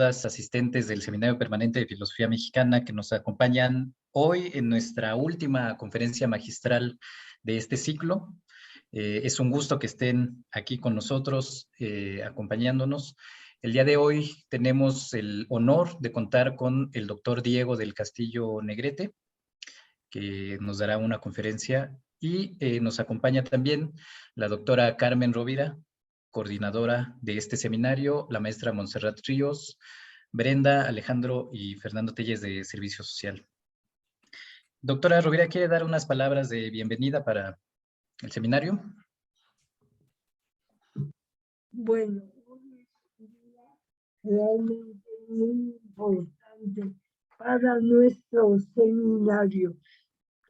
las asistentes del Seminario Permanente de Filosofía Mexicana que nos acompañan hoy en nuestra última conferencia magistral de este ciclo. Es un gusto que estén aquí con nosotros, acompañándonos. El día de hoy tenemos el honor de contar con el doctor Diego del Castillo Negrete, que nos dará una conferencia, y nos acompaña también la doctora Carmen Rovira, coordinadora de este seminario, la maestra Montserrat Ríos, Brenda, Alejandro y Fernando Telles de Servicio Social. Doctora Rovira, ¿quiere dar unas palabras de bienvenida para el seminario? Bueno, realmente muy importante para nuestro seminario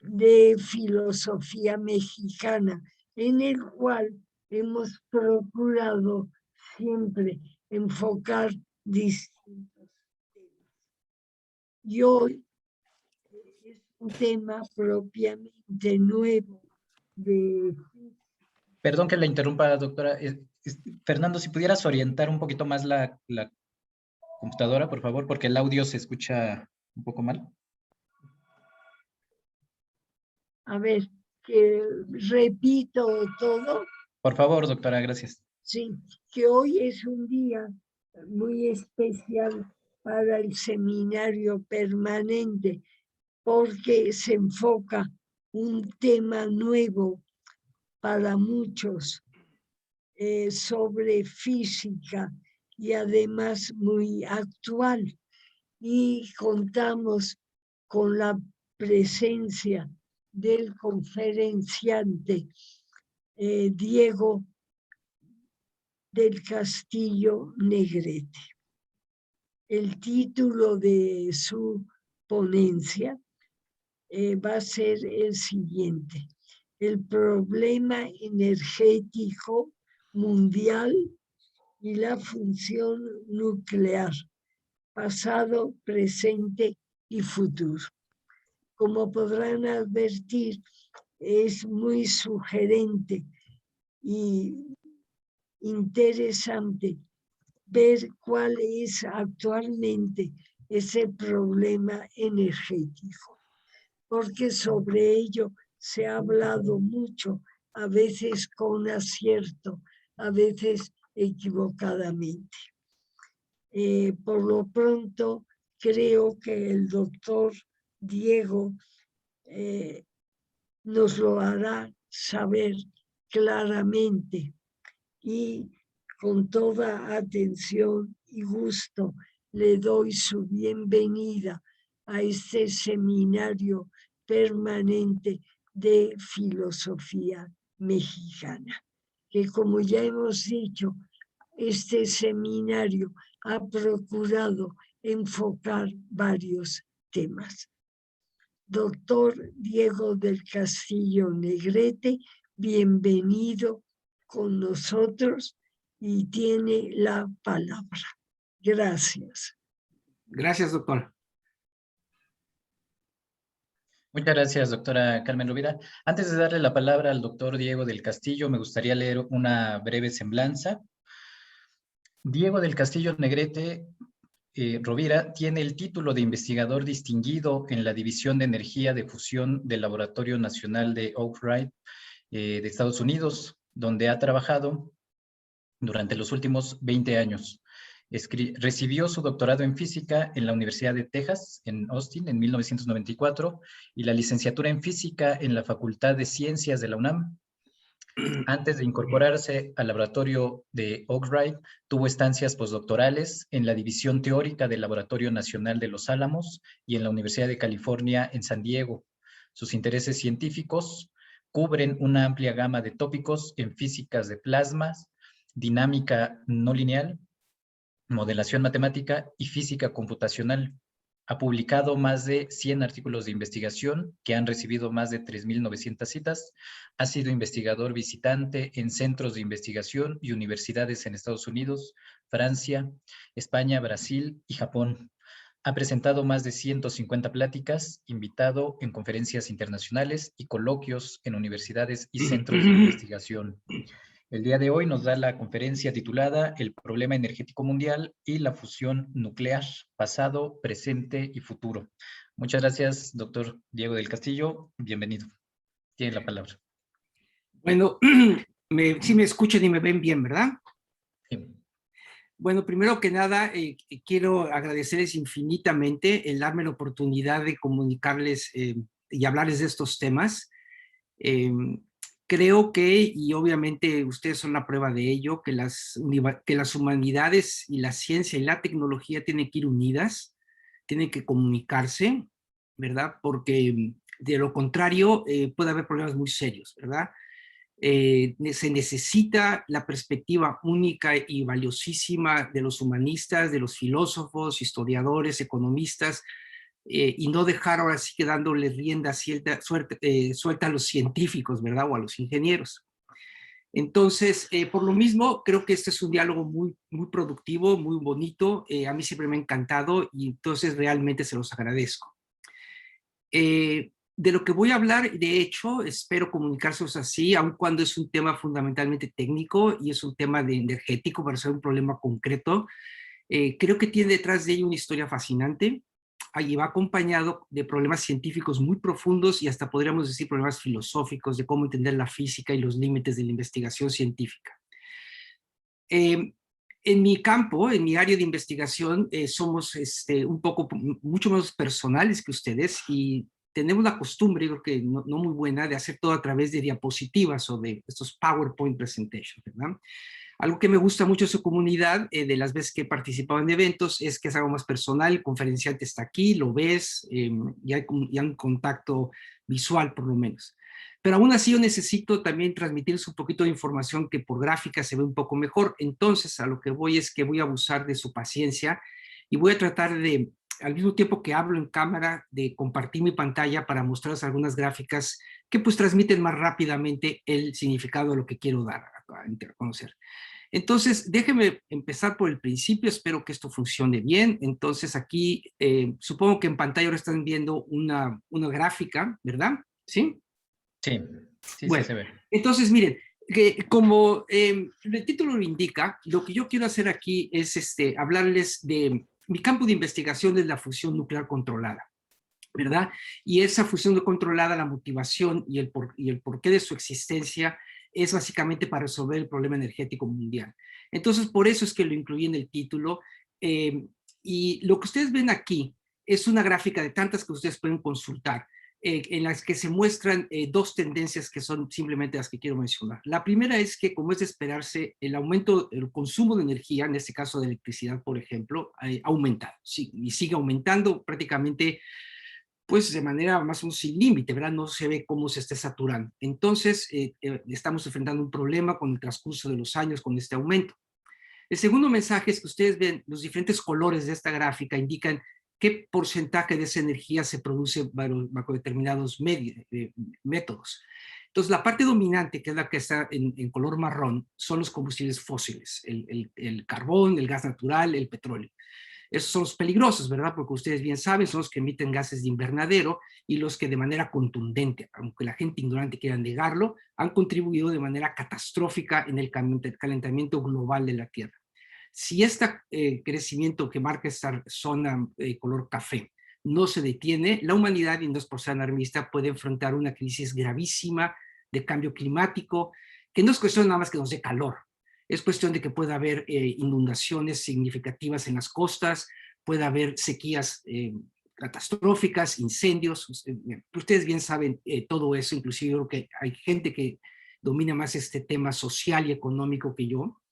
de filosofía mexicana, en el cual hemos procurado siempre enfocar distintos temas. Y hoy es un tema propiamente nuevo de... Perdón que la interrumpa, doctora. Fernando, si pudieras orientar un poquito más la computadora, por favor, porque el audio se escucha un poco mal. A ver, que repito todo. Por favor, doctora, gracias. Sí, que hoy es un día muy especial para el seminario permanente porque se enfoca un tema nuevo para muchos sobre física y además muy actual. Y contamos con la presencia del conferenciante Diego del Castillo Negrete. El título de su ponencia va a ser el siguiente: el problema energético mundial y la función nuclear, pasado, presente y futuro. Como podrán advertir, es muy sugerente y interesante ver cuál es actualmente ese problema energético, porque sobre ello se ha hablado mucho, a veces con acierto, a veces equivocadamente. Por lo pronto, creo que el doctor Diego nos lo hará saber claramente, y con toda atención y gusto le doy su bienvenida a este seminario permanente de filosofía mexicana, que, como ya hemos dicho, este seminario ha procurado enfocar varios temas. Doctor Diego del Castillo Negrete, bienvenido con nosotros y tiene la palabra. Gracias. Gracias, doctor. Muchas gracias, doctora Carmen Rovira. Antes de darle la palabra al doctor Diego del Castillo, me gustaría leer una breve semblanza. Diego del Castillo Negrete Rovira tiene el título de investigador distinguido en la División de Energía de Fusión del Laboratorio Nacional de Oak Ridge de Estados Unidos, donde ha trabajado durante los últimos 20 años. Recibió su doctorado en física en la Universidad de Texas, en Austin, en 1994, y la licenciatura en física en la Facultad de Ciencias de la UNAM. Antes de incorporarse al laboratorio de Oak Ridge, tuvo estancias postdoctorales en la División Teórica del Laboratorio Nacional de Los Álamos y en la Universidad de California en San Diego. Sus intereses científicos cubren una amplia gama de tópicos en físicas de plasmas, dinámica no lineal, modelación matemática y física computacional. Ha publicado más de 100 artículos de investigación que han recibido más de 3.900 citas. Ha sido investigador visitante en centros de investigación y universidades en Estados Unidos, Francia, España, Brasil y Japón. Ha presentado más de 150 pláticas, invitado en conferencias internacionales y coloquios en universidades y centros de investigación. El día de hoy nos da la conferencia titulada El problema energético mundial y la fusión nuclear, pasado, presente y futuro. Muchas gracias, doctor Diego del Castillo. Bienvenido. Tiene la palabra. Bueno, sí me escuchan y me ven bien, ¿verdad? Sí. Bueno, primero que nada, quiero agradecerles infinitamente el darme la oportunidad de comunicarles y hablarles de estos temas. Eh, Creo que, y obviamente ustedes son la prueba de ello, que las humanidades y la ciencia y la tecnología tienen que ir unidas, tienen que comunicarse, ¿verdad? Porque de lo contrario puede haber problemas muy serios, ¿verdad? Se necesita la perspectiva única y valiosísima de los humanistas, de los filósofos, historiadores, economistas, y no dejar ahora sí que dándole rienda suelta a los científicos, ¿verdad? O a los ingenieros. Entonces, por lo mismo, creo que este es un diálogo muy, muy productivo, muy bonito. A mí siempre me ha encantado y entonces realmente se los agradezco. De lo que voy a hablar, de hecho, espero comunicárselos así, aun cuando es un tema fundamentalmente técnico y es un tema de energético para ser un problema concreto. Creo que tiene detrás de ello una historia fascinante. Allí va acompañado de problemas científicos muy profundos y hasta podríamos decir problemas filosóficos de cómo entender la física y los límites de la investigación científica. En mi campo, en mi área de investigación, somos mucho más personales que ustedes y tenemos la costumbre, creo que no muy buena, de hacer todo a través de diapositivas o de estos PowerPoint presentations, ¿verdad? Algo que me gusta mucho de su comunidad, de las veces que he participado en eventos, es que es algo más personal, el conferenciante está aquí, lo ves, y hay un contacto visual por lo menos. Pero aún así yo necesito también transmitirles un poquito de información que por gráfica se ve un poco mejor. Entonces a lo que voy es que voy a abusar de su paciencia y voy a tratar de, al mismo tiempo que hablo en cámara, de compartir mi pantalla para mostrarles algunas gráficas que pues transmiten más rápidamente el significado de lo que quiero dar a conocer. Entonces, déjenme empezar por el principio, espero que esto funcione bien. Entonces aquí, supongo que en pantalla ahora están viendo una gráfica, ¿verdad? ¿Sí? Sí, sí, Bueno, sí se ve. entonces miren, que como el título lo indica, lo que yo quiero hacer aquí es hablarles de mi campo de investigación de la fusión nuclear controlada, ¿verdad? Y esa fusión controlada, la motivación y el porqué de su existencia es básicamente para resolver el problema energético mundial. Entonces, por eso es que lo incluí en el título. Y lo que ustedes ven aquí es una gráfica de tantas que ustedes pueden consultar, en las que se muestran dos tendencias que son simplemente las que quiero mencionar. La primera es que, como es de esperarse, el aumento del consumo de energía, en este caso de electricidad, por ejemplo, ha aumentado, sí, y sigue aumentando prácticamente pues de manera más o menos sin límite, ¿verdad? No se ve cómo se esté saturando. Entonces, estamos enfrentando un problema con el transcurso de los años, con este aumento. El segundo mensaje es que ustedes ven los diferentes colores de esta gráfica indican qué porcentaje de esa energía se produce bajo determinados métodos. Entonces, la parte dominante, que es la que está en color marrón, son los combustibles fósiles, el carbón, el gas natural, el petróleo. Esos son los peligrosos, ¿verdad? Porque ustedes bien saben, son los que emiten gases de invernadero y los que de manera contundente, aunque la gente ignorante quiera negarlo, han contribuido de manera catastrófica en el calentamiento global de la Tierra. Si este crecimiento que marca esta zona color café no se detiene, la humanidad, y no es por ser alarmista, puede enfrentar una crisis gravísima de cambio climático, que no es cuestión nada más que nos dé calor, es cuestión de que pueda haber inundaciones significativas en las costas, puede haber sequías catastróficas, incendios. Ustedes bien saben todo eso, inclusive creo que hay gente que domina más este tema social y económico que yo.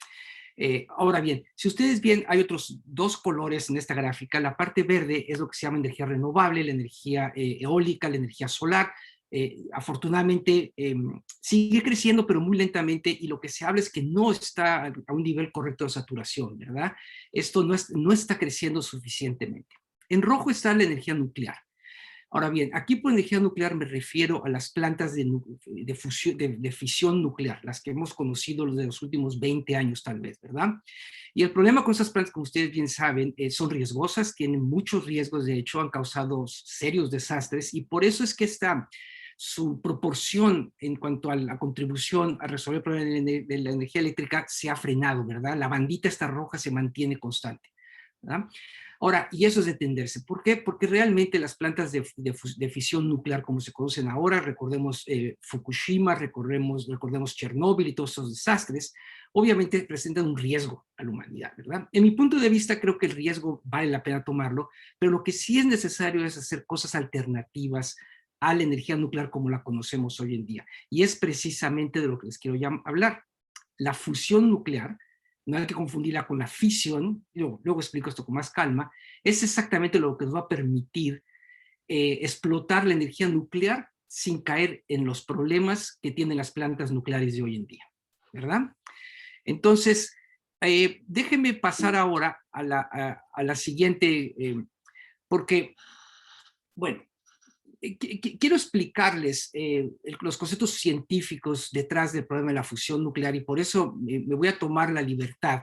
Ahora bien, si ustedes ven, hay otros dos colores en esta gráfica. La parte verde es lo que se llama energía renovable, la energía eólica, la energía solar. Afortunadamente sigue creciendo, pero muy lentamente, y lo que se habla es que no está a un nivel correcto de saturación, ¿verdad? Esto no está creciendo suficientemente. En rojo está la energía nuclear. Ahora bien, aquí por energía nuclear me refiero a las plantas de fisión nuclear, las que hemos conocido de los últimos 20 años tal vez, ¿verdad? Y el problema con esas plantas, como ustedes bien saben, son riesgosas, tienen muchos riesgos, de hecho han causado serios desastres, y por eso es que esta su proporción en cuanto a la contribución a resolver el problema de la energía eléctrica se ha frenado, ¿verdad? La bandita esta roja se mantiene constante, ¿verdad? Ahora, y eso es de entenderse. ¿Por qué? Porque realmente las plantas de fisión nuclear, como se conocen ahora, recordemos Fukushima, recordemos Chernóbil y todos esos desastres, obviamente presentan un riesgo a la humanidad, ¿verdad? En mi punto de vista, creo que el riesgo vale la pena tomarlo, pero lo que sí es necesario es hacer cosas alternativas a la energía nuclear como la conocemos hoy en día. Y es precisamente de lo que les quiero hablar. La fusión nuclear, no hay que confundirla con la fisión, luego explico esto con más calma, es exactamente lo que nos va a permitir explotar la energía nuclear sin caer en los problemas que tienen las plantas nucleares de hoy en día, ¿verdad? Entonces, déjenme pasar ahora a la siguiente, porque, bueno, quiero explicarles los conceptos científicos detrás del problema de la fusión nuclear y por eso me voy a tomar la libertad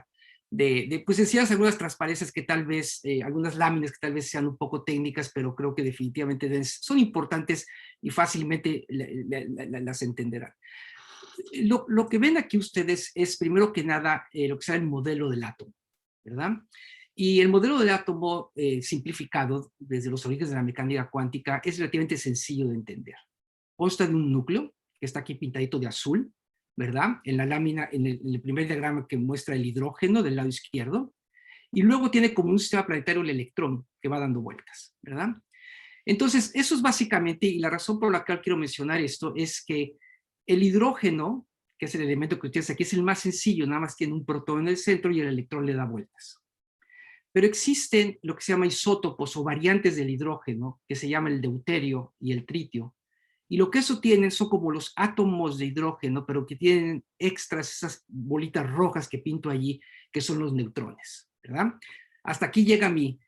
pues decías algunas transparencias que tal vez, algunas láminas que tal vez sean un poco técnicas, pero creo que definitivamente son importantes y fácilmente las entenderán. Lo que ven aquí ustedes es primero que nada lo que sea el modelo del átomo, ¿verdad? Y el modelo del átomo simplificado desde los orígenes de la mecánica cuántica es relativamente sencillo de entender. Consta de un núcleo, que está aquí pintadito de azul, ¿verdad? En la lámina, en el primer diagrama que muestra el hidrógeno del lado izquierdo, y luego tiene como un sistema planetario el electrón que va dando vueltas, ¿verdad? Entonces, eso es básicamente, y la razón por la cual quiero mencionar esto es que el hidrógeno, que es el elemento que ustedes aquí, es el más sencillo, nada más tiene un protón en el centro y el electrón le da vueltas. Pero existen lo que se llama isótopos o variantes del hidrógeno, que se llama el deuterio y el tritio, y lo que eso tienen son como los átomos de hidrógeno, pero que tienen extras, esas bolitas rojas que pinto allí, que son los neutrones, ¿verdad? Hasta aquí llega mi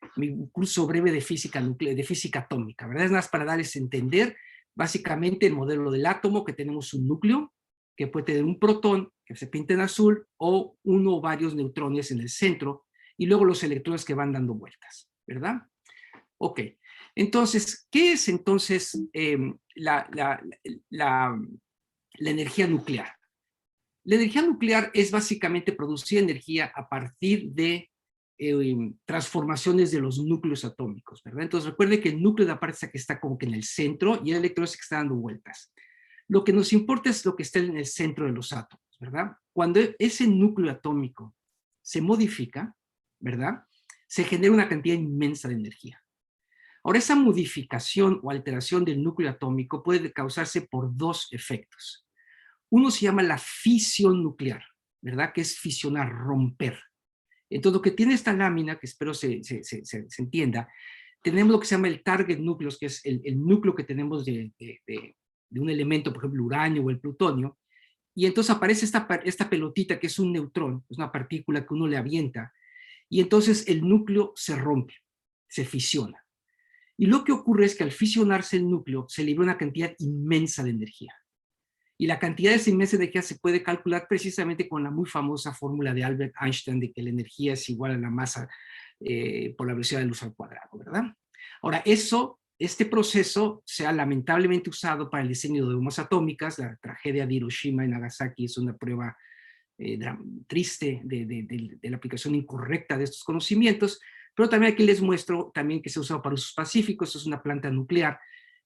curso breve de física nuclear, de física atómica, ¿verdad? Es nada más para darles a entender básicamente el modelo del átomo, que tenemos un núcleo, que puede tener un protón, que se pinta en azul, o uno o varios neutrones en el centro, y luego los electrones que van dando vueltas, ¿verdad? Ok, entonces, ¿qué es entonces la energía nuclear? La energía nuclear es básicamente producir energía a partir de transformaciones de los núcleos atómicos, ¿verdad? Entonces recuerde que el núcleo de la parte que está como que en el centro y el electrón es el que está dando vueltas. Lo que nos importa es lo que está en el centro de los átomos, ¿verdad? Cuando ese núcleo atómico se modifica, ¿verdad? Se genera una cantidad inmensa de energía. Ahora, esa modificación o alteración del núcleo atómico puede causarse por dos efectos. Uno se llama la fisión nuclear, ¿verdad? Que es fisionar, romper. Entonces, lo que tiene esta lámina, que espero se entienda, tenemos lo que se llama el target núcleos, que es el núcleo que tenemos de un elemento, por ejemplo, el uranio o el plutonio, y entonces aparece esta pelotita que es un neutrón, es una partícula que uno le avienta, y entonces el núcleo se rompe, se fisiona. Y lo que ocurre es que al fisionarse el núcleo se libera una cantidad inmensa de energía. Y la cantidad de esa inmensa energía se puede calcular precisamente con la muy famosa fórmula de Albert Einstein de que la energía es igual a la masa por la velocidad de luz al cuadrado, ¿verdad? Ahora, este proceso se ha lamentablemente usado para el diseño de bombas atómicas. La tragedia de Hiroshima y Nagasaki es una prueba triste de la aplicación incorrecta de estos conocimientos, pero también aquí les muestro también que se usa para usos pacíficos. Esto es una planta nuclear,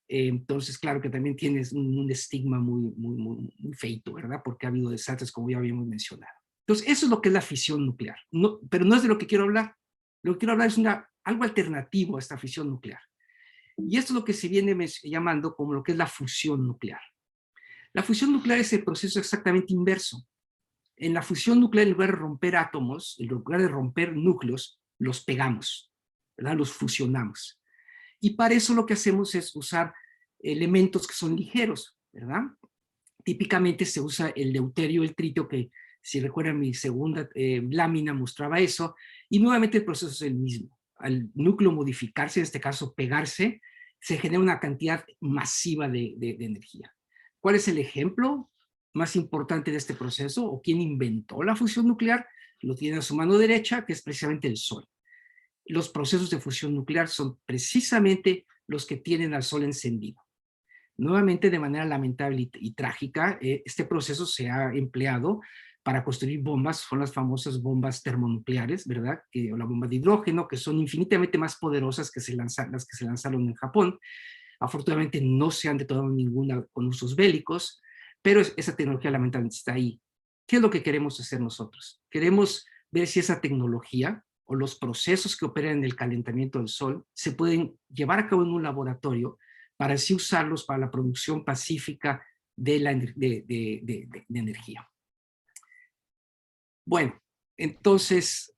entonces claro que también tienes un estigma muy feito, ¿verdad? Porque ha habido desastres como ya habíamos mencionado. Entonces eso es lo que es la fisión nuclear, pero no es de lo que quiero hablar. Lo que quiero hablar es algo alternativo a esta fisión nuclear. Y esto es lo que se viene llamando como lo que es la fusión nuclear. La fusión nuclear es el proceso exactamente inverso. En la fusión nuclear, en lugar de romper átomos, en lugar de romper núcleos, los pegamos, ¿verdad? Los fusionamos. Y para eso lo que hacemos es usar elementos que son ligeros, ¿verdad? Típicamente se usa el deuterio, el tritio, que si recuerdan mi segunda lámina mostraba eso, y nuevamente el proceso es el mismo. Al núcleo modificarse, en este caso pegarse, se genera una cantidad masiva de energía. ¿Cuál es el ejemplo más importante de este proceso? ¿O quién inventó la fusión nuclear? Lo tiene a su mano derecha, que es precisamente el Sol. Los procesos de fusión nuclear son precisamente los que tienen al Sol encendido. Nuevamente, de manera lamentable y trágica, este proceso se ha empleado para construir bombas, son las famosas bombas termonucleares, ¿verdad? O la bomba de hidrógeno, que son infinitamente más poderosas que las que se lanzaron en Japón. Afortunadamente no se han detonado ninguna con usos bélicos, pero esa tecnología lamentablemente está ahí. ¿Qué es lo que queremos hacer nosotros? Queremos ver si esa tecnología o los procesos que operan en el calentamiento del sol se pueden llevar a cabo en un laboratorio para así usarlos para la producción pacífica de energía. Bueno, entonces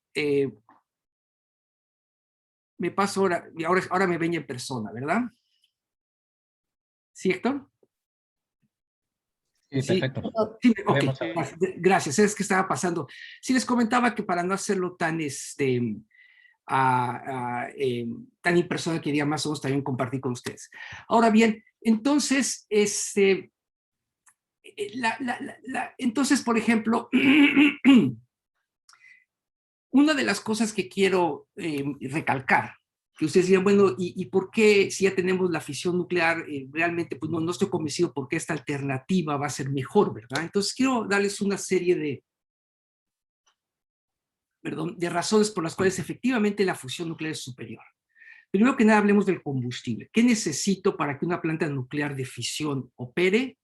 me paso ahora me ven en persona, ¿verdad? ¿Sí, Héctor? Sí, Sí, perfecto. sí, ok, Vemos ahora. gracias, es que estaba pasando. Sí, les comentaba que para no hacerlo tan, tan impersonal, quería más o menos también compartir con ustedes. Ahora bien, entonces, entonces, por ejemplo, una de las cosas que quiero recalcar, que ustedes dirán, bueno, ¿y por qué si ya tenemos la fisión nuclear, realmente pues no estoy convencido por qué esta alternativa va a ser mejor, ¿verdad? Entonces quiero darles una serie de razones por las cuales efectivamente la fusión nuclear es superior. Primero que nada, hablemos del combustible. ¿Qué necesito para que una planta nuclear de fisión opere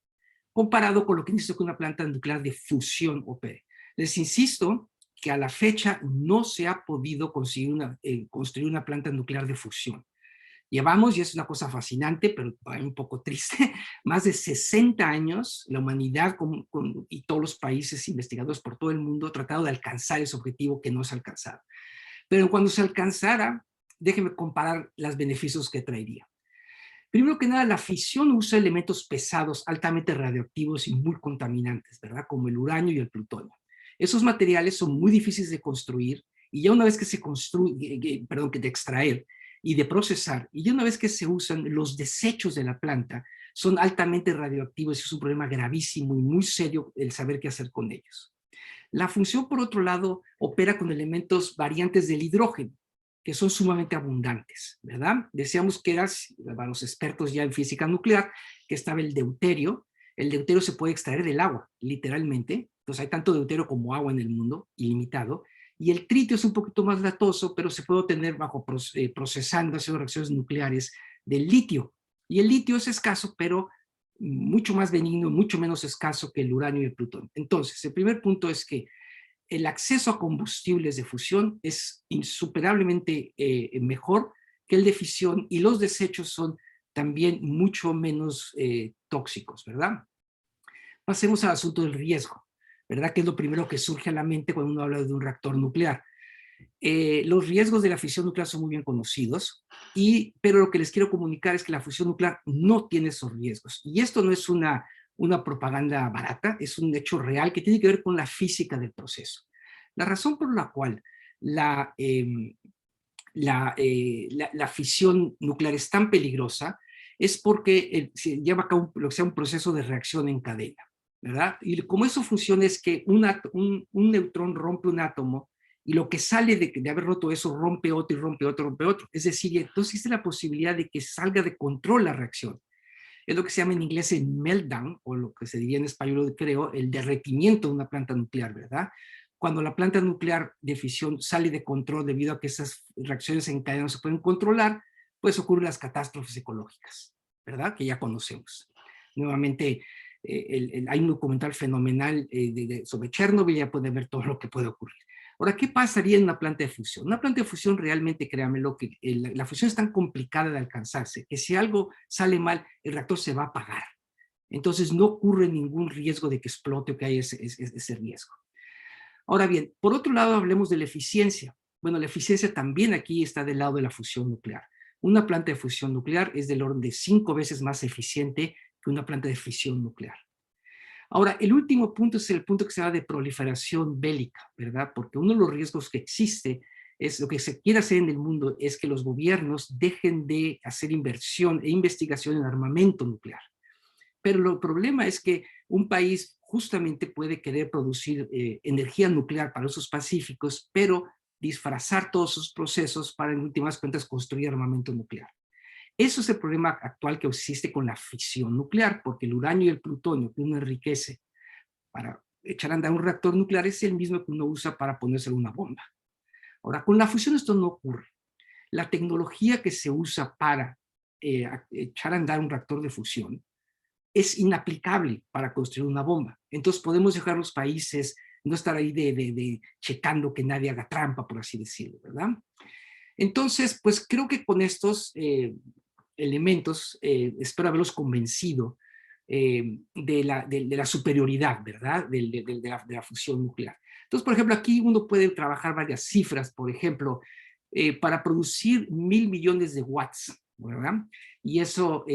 comparado con lo que necesito que una planta nuclear de fusión opere? Les insisto que a la fecha no se ha podido conseguir construir una planta nuclear de fusión. Llevamos, y es una cosa fascinante, pero un poco triste, más de 60 años, la humanidad y todos los países investigadores por todo el mundo han tratado de alcanzar ese objetivo que no se ha alcanzado. Pero cuando se alcanzara, déjenme comparar los beneficios que traería. Primero que nada, la fisión usa elementos pesados, altamente radioactivos y muy contaminantes, ¿verdad? Como el uranio y el plutonio. Esos materiales son muy difíciles de construir y ya una vez que se construye, perdón, que de extraer y de procesar, y ya una vez que se usan, los desechos de la planta son altamente radioactivos y es un problema gravísimo y muy serio el saber qué hacer con ellos. La fusión, por otro lado, opera con elementos variantes del hidrógeno, que son sumamente abundantes, ¿verdad? Decíamos que para los expertos ya en física nuclear, que estaba el deuterio. El deuterio se puede extraer del agua, literalmente. Entonces hay tanto deuterio como agua en el mundo, ilimitado. Y el tritio es un poquito más latoso, pero se puede obtener procesando, haciendo reacciones nucleares del litio. Y el litio es escaso, pero mucho más benigno, mucho menos escaso que el uranio y el plutonio. Entonces, el primer punto es que el acceso a combustibles de fusión es insuperablemente mejor que el de fisión y los desechos son también mucho menos tóxicos, ¿verdad? Pasemos al asunto del riesgo, ¿verdad? Que es lo primero que surge a la mente cuando uno habla de un reactor nuclear. Los riesgos de la fisión nuclear son muy bien conocidos, pero lo que les quiero comunicar es que la fusión nuclear no tiene esos riesgos. Y esto no es una propaganda barata, es un hecho real que tiene que ver con la física del proceso. La razón por la cual la fisión nuclear es tan peligrosa es porque se lleva a cabo lo que sea un proceso de reacción en cadena, ¿verdad? Y como eso funciona es que un neutrón rompe un átomo y lo que sale de haber roto eso rompe otro y rompe otro, rompe otro. Es decir, entonces existe la posibilidad de que salga de control la reacción. Es lo que se llama en inglés el meltdown, o lo que se diría en español, creo, el derretimiento de una planta nuclear, ¿verdad? Cuando la planta nuclear de fisión sale de control debido a que esas reacciones en cadena no se pueden controlar, pues ocurren las catástrofes ecológicas, ¿verdad? Que ya conocemos. Nuevamente, hay un documental fenomenal sobre Chernobyl, ya pueden ver todo lo que puede ocurrir. Ahora, ¿qué pasaría en una planta de fusión? Una planta de fusión realmente, créanmelo, que la fusión es tan complicada de alcanzarse que si algo sale mal, el reactor se va a apagar. Entonces no ocurre ningún riesgo de que explote o que haya ese riesgo. Ahora bien, por otro lado, hablemos de la eficiencia. Bueno, la eficiencia también aquí está del lado de la fusión nuclear. Una planta de fusión nuclear es del orden de 5 veces más eficiente que una planta de fisión nuclear. Ahora, el último punto es el punto que se llama de proliferación bélica, ¿verdad? Porque uno de los riesgos que existe es lo que se quiere hacer en el mundo es que los gobiernos dejen de hacer inversión e investigación en armamento nuclear. Pero el problema es que un país justamente puede querer producir energía nuclear para usos pacíficos, pero disfrazar todos sus procesos para en últimas cuentas construir armamento nuclear. Eso es el problema actual que existe con la fisión nuclear, porque el uranio y el plutonio que uno enriquece para echar a andar un reactor nuclear es el mismo que uno usa para ponerse una bomba. Ahora, con la fusión esto no ocurre. La tecnología que se usa para echar a andar un reactor de fusión es inaplicable para construir una bomba. Entonces podemos dejar los países, no estar ahí checando que nadie haga trampa, por así decirlo, ¿verdad? Entonces, pues creo que con estos elementos espero haberlos convencido de la superioridad, ¿verdad? De la fusión nuclear. Entonces, por ejemplo, aquí uno puede trabajar varias cifras, por ejemplo, para producir 1.000 millones de watts, ¿verdad? Y eso,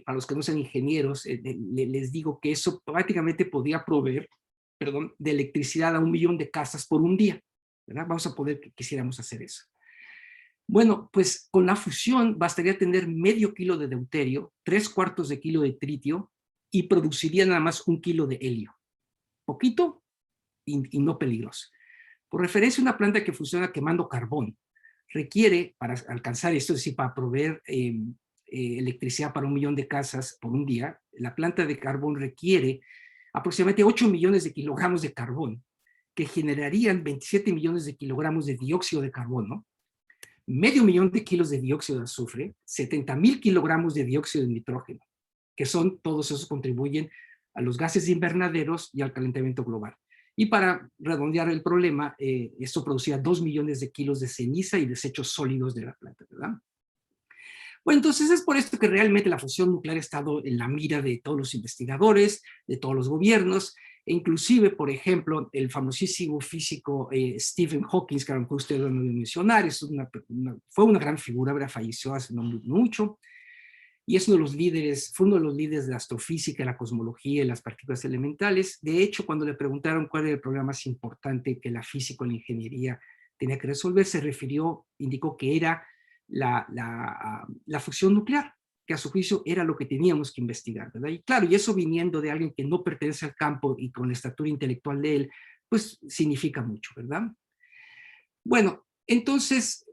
para los que no sean ingenieros, les digo que eso prácticamente podría proveer, perdón, de electricidad a 1 millón de casas por un día, ¿verdad? Vamos a poder que quisiéramos hacer eso. Bueno, pues con la fusión bastaría tener medio kilo de deuterio, 3/4 de kilo de tritio y produciría nada más 1 kilo de helio. Poquito y no peligroso. Por referencia, una planta que funciona quemando carbón requiere, para alcanzar esto, es decir, para proveer electricidad para 1 millón de casas por un día, la planta de carbón requiere aproximadamente 8 millones de kilogramos de carbón, que generarían 27 millones de kilogramos de dióxido de carbono, medio millón de kilos de dióxido de azufre, 70.000 kilogramos de dióxido de nitrógeno, que son, todos esos contribuyen a los gases invernaderos y al calentamiento global. Y para redondear el problema, esto producía 2 millones de kilos de ceniza y desechos sólidos de la planta, ¿verdad? Bueno, entonces es por esto que realmente la fusión nuclear ha estado en la mira de todos los investigadores, de todos los gobiernos, e inclusive, por ejemplo, el famosísimo físico Stephen Hawking, que a lo mejor ustedes lo han oído mencionar, fue una gran figura, falleció hace no mucho, y es uno de los líderes, fue uno de los líderes de la astrofísica, la cosmología y las partículas elementales. De hecho, cuando le preguntaron cuál era el problema más importante que la física o la ingeniería tenía que resolver, indicó que era la fusión nuclear, que a su juicio era lo que teníamos que investigar, ¿verdad? Y claro, y eso viniendo de alguien que no pertenece al campo y con la estatura intelectual de él, pues significa mucho, ¿verdad? Bueno, entonces,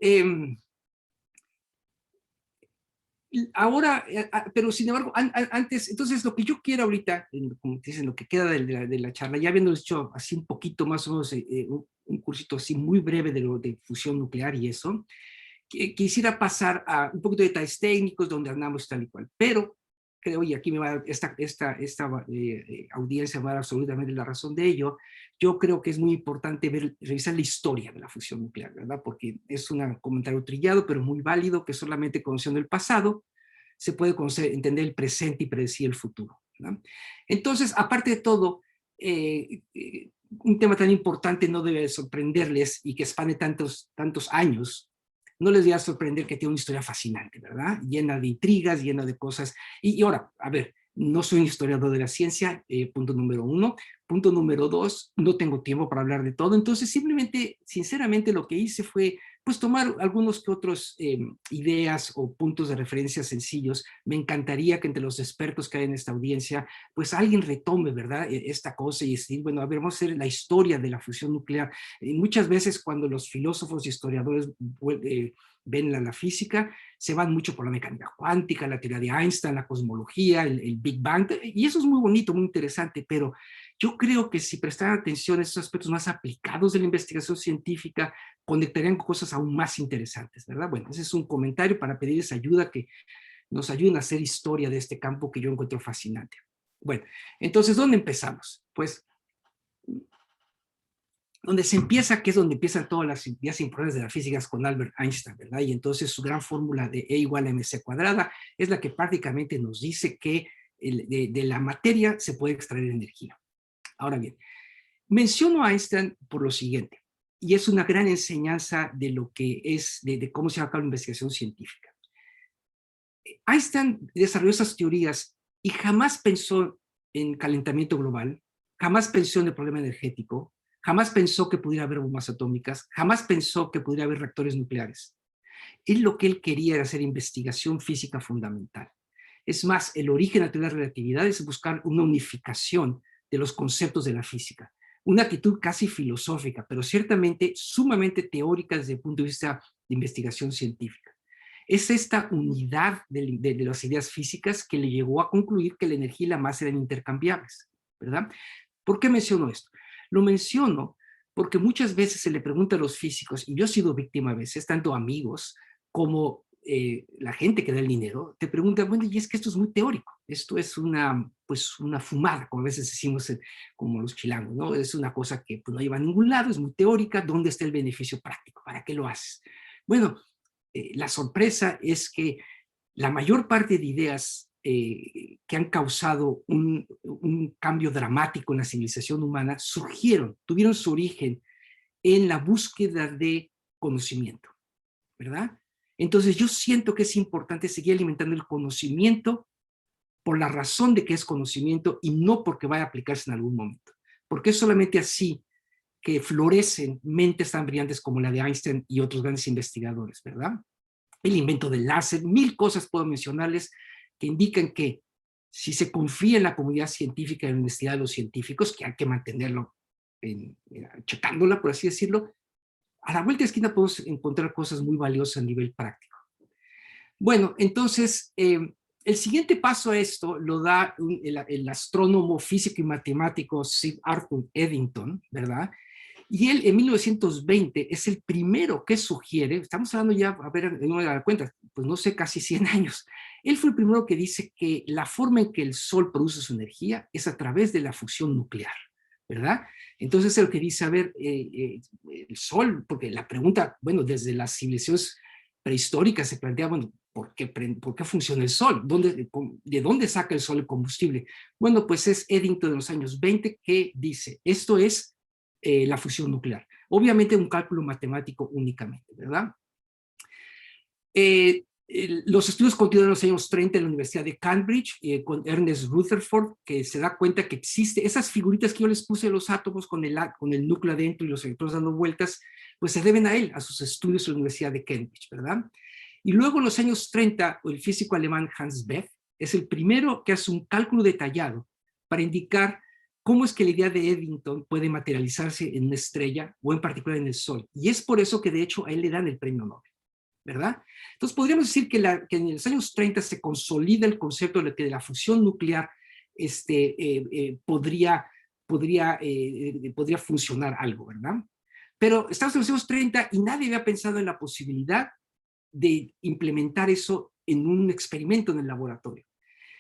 ahora, pero sin embargo, antes, entonces lo que yo quiero ahorita, como dicen, lo que queda de la charla, ya habiendo hecho así un poquito más o menos un cursito así muy breve de fusión nuclear y eso, quisiera pasar a un poquito de detalles técnicos donde andamos tal y cual, pero creo, y aquí me va a dar esta audiencia va a dar absolutamente la razón de ello, yo creo que es muy importante revisar la historia de la fusión nuclear, ¿verdad? Porque es un comentario trillado, pero muy válido, que solamente conociendo el pasado se puede entender el presente y predecir el futuro, ¿verdad? Entonces, aparte de todo, un tema tan importante no debe sorprenderles y que expande tantos años, no les voy a sorprender que tiene una historia fascinante, ¿verdad? Llena de intrigas, llena de cosas. Y ahora, a ver, no soy un historiador de la ciencia, punto número 1. Punto número 2, no tengo tiempo para hablar de todo. Entonces, simplemente, sinceramente, lo que hice fue, pues, tomar algunos que otros ideas o puntos de referencia sencillos. Me encantaría que entre los expertos que hay en esta audiencia, pues, alguien retome, ¿verdad?, esta cosa y decir, bueno, a ver, vamos a hacer la historia de la fusión nuclear. Muchas veces cuando los filósofos y historiadores ven la física, se van mucho por la mecánica cuántica, la teoría de Einstein, la cosmología, el Big Bang, y eso es muy bonito, muy interesante, pero yo creo que si prestaran atención a esos aspectos más aplicados de la investigación científica, conectarían con cosas aún más interesantes, ¿verdad? Bueno, ese es un comentario para pedirles ayuda, que nos ayuden a hacer historia de este campo que yo encuentro fascinante. Bueno, entonces, ¿dónde empezamos? Pues, donde se empieza, que es donde empiezan todas las ideas importantes de la física, con Albert Einstein, ¿verdad? Y entonces su gran fórmula de E igual a mc cuadrada es la que prácticamente nos dice que de la materia se puede extraer energía. Ahora bien, menciono a Einstein por lo siguiente, y es una gran enseñanza de lo que es, de cómo se va a cabo la investigación científica. Einstein desarrolló esas teorías y jamás pensó en calentamiento global, jamás pensó en el problema energético, jamás pensó que pudiera haber bombas atómicas, jamás pensó que pudiera haber reactores nucleares. Lo que él quería era hacer investigación física fundamental. Es más, el origen de la teoría de la relatividad es buscar una unificación de los conceptos de la física. Una actitud casi filosófica, pero ciertamente sumamente teórica desde el punto de vista de investigación científica. Es esta unidad de las ideas físicas que le llegó a concluir que la energía y la masa eran intercambiables, ¿verdad? ¿Por qué menciono esto? Lo menciono porque muchas veces se le pregunta a los físicos, y yo he sido víctima a veces, tanto amigos como la gente que da el dinero, te pregunta, bueno, y es que esto es muy teórico, esto es pues una fumada, como a veces decimos como los chilangos, ¿no? Es una cosa que pues, no lleva a ningún lado, es muy teórica, ¿dónde está el beneficio práctico? ¿Para qué lo haces? Bueno, la sorpresa es que la mayor parte de ideas que han causado un cambio dramático en la civilización humana tuvieron su origen en la búsqueda de conocimiento, ¿verdad? Entonces yo siento que es importante seguir alimentando el conocimiento por la razón de que es conocimiento y no porque vaya a aplicarse en algún momento. Porque es solamente así que florecen mentes tan brillantes como la de Einstein y otros grandes investigadores, ¿verdad? El invento del láser, 1000 cosas puedo mencionarles que indican que si se confía en la comunidad científica y en la honestidad de los científicos, que hay que mantenerlo checándola, por así decirlo, a la vuelta de esquina podemos encontrar cosas muy valiosas a nivel práctico. Bueno, entonces, el siguiente paso a esto lo da el astrónomo, físico y matemático Sir Arthur Eddington, ¿verdad? Y él en 1920 es el primero que sugiere, estamos hablando ya, a ver, no me da cuenta, pues no sé, casi 100 años. Él fue el primero que dice que la forma en que el Sol produce su energía es a través de la fusión nuclear, ¿verdad? Entonces es lo que dice, a ver, el Sol, porque la pregunta, bueno, desde las civilizaciones prehistóricas se plantea, bueno, ¿por qué funciona el Sol? ¿De dónde saca el Sol el combustible? Bueno, pues es Eddington de los años 20 que dice, esto es la fusión nuclear. Obviamente un cálculo matemático únicamente, ¿verdad? Los estudios continúan en los años 30 en la Universidad de Cambridge con Ernest Rutherford, que se da cuenta que existe, esas figuritas que yo les puse de los átomos con el núcleo adentro y los electrones dando vueltas, pues se deben a él, a sus estudios en la Universidad de Cambridge, ¿verdad? Y luego en los años 30, el físico alemán Hans Bethe es el primero que hace un cálculo detallado para indicar cómo es que la idea de Eddington puede materializarse en una estrella o en particular en el Sol. Y es por eso que de hecho a él le dan el premio Nobel, ¿verdad? Entonces podríamos decir que en los años 30 se consolida el concepto de que de la fusión nuclear podría funcionar algo, ¿verdad? Pero estamos en los años 30 y nadie había pensado en la posibilidad de implementar eso en un experimento en el laboratorio.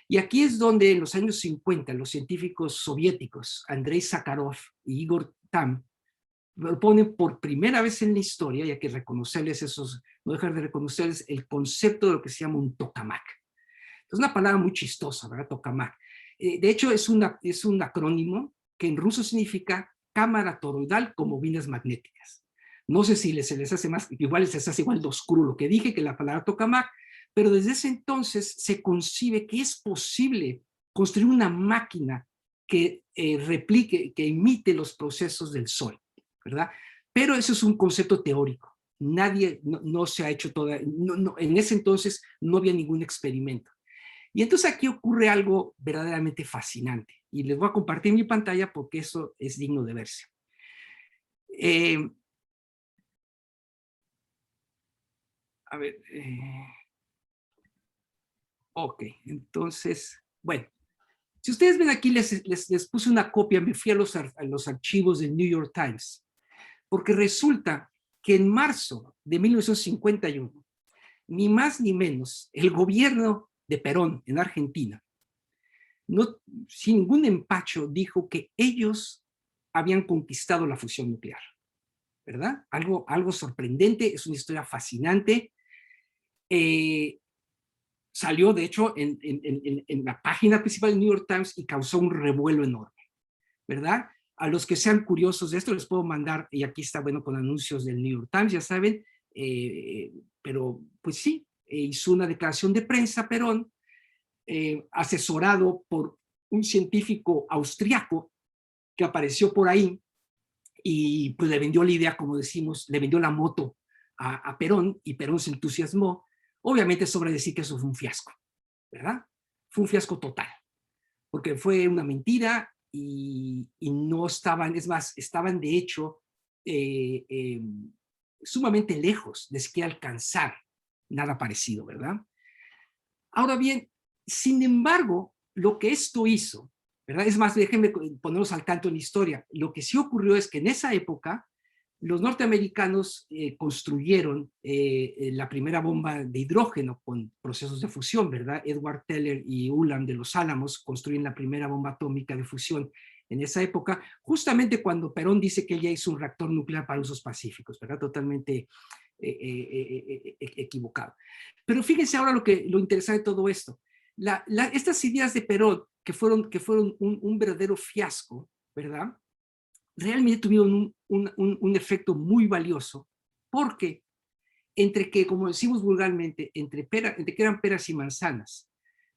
Y aquí es donde en los años 50 los científicos soviéticos, Andrei Sakharov y Igor Tamm, proponen por primera vez en la historia, y hay que reconocerles no dejar de reconocerles el concepto de lo que se llama un tokamak. Es una palabra muy chistosa, ¿verdad? Tokamak. De hecho, es un acrónimo que en ruso significa cámara toroidal con bobinas magnéticas. No sé si se les hace más, igual se les hace igual de oscuro lo que dije que la palabra tokamak, pero desde ese entonces se concibe que es posible construir una máquina que replique, que imite los procesos del Sol, ¿verdad? Pero eso es un concepto teórico. No se ha hecho en ese entonces no había ningún experimento. Y entonces aquí ocurre algo verdaderamente fascinante. Y les voy a compartir mi pantalla porque eso es digno de verse. A ver. Ok, entonces, bueno. Si ustedes ven aquí, les puse una copia, me fui a los archivos del New York Times, porque resulta que en marzo de 1951, ni más ni menos, el gobierno de Perón en Argentina, sin ningún empacho, dijo que ellos habían conquistado la fusión nuclear, ¿verdad? Algo sorprendente, es una historia fascinante. Salió, de hecho, en la página principal del New York Times y causó un revuelo enorme, ¿verdad? A los que sean curiosos de esto les puedo mandar, y aquí está, bueno, con anuncios del New York Times, ya saben, pero pues sí, hizo una declaración de prensa Perón, asesorado por un científico austriaco que apareció por ahí y pues le vendió la idea, como decimos, le vendió la moto a Perón y Perón se entusiasmó. Obviamente sobre decir que eso fue un fiasco, ¿verdad? Fue un fiasco total, porque fue una mentira y no estaban, es más, estaban de hecho sumamente lejos de que alcanzar nada parecido, ¿verdad? Ahora bien, sin embargo, lo que esto hizo, ¿verdad? Es más, déjenme ponerlos al tanto en la historia. Lo que sí ocurrió es que en esa época los norteamericanos construyeron la primera bomba de hidrógeno con procesos de fusión, ¿verdad? Edward Teller y Ulam de los Álamos construyen la primera bomba atómica de fusión en esa época, justamente cuando Perón dice que él ya hizo un reactor nuclear para usos pacíficos, ¿verdad? Totalmente equivocado. Pero fíjense ahora lo interesante de todo esto. Estas ideas de Perón, que fueron un verdadero fiasco, ¿verdad? Realmente tuvieron un efecto muy valioso, porque entre que, como decimos vulgarmente, entre que eran peras y manzanas,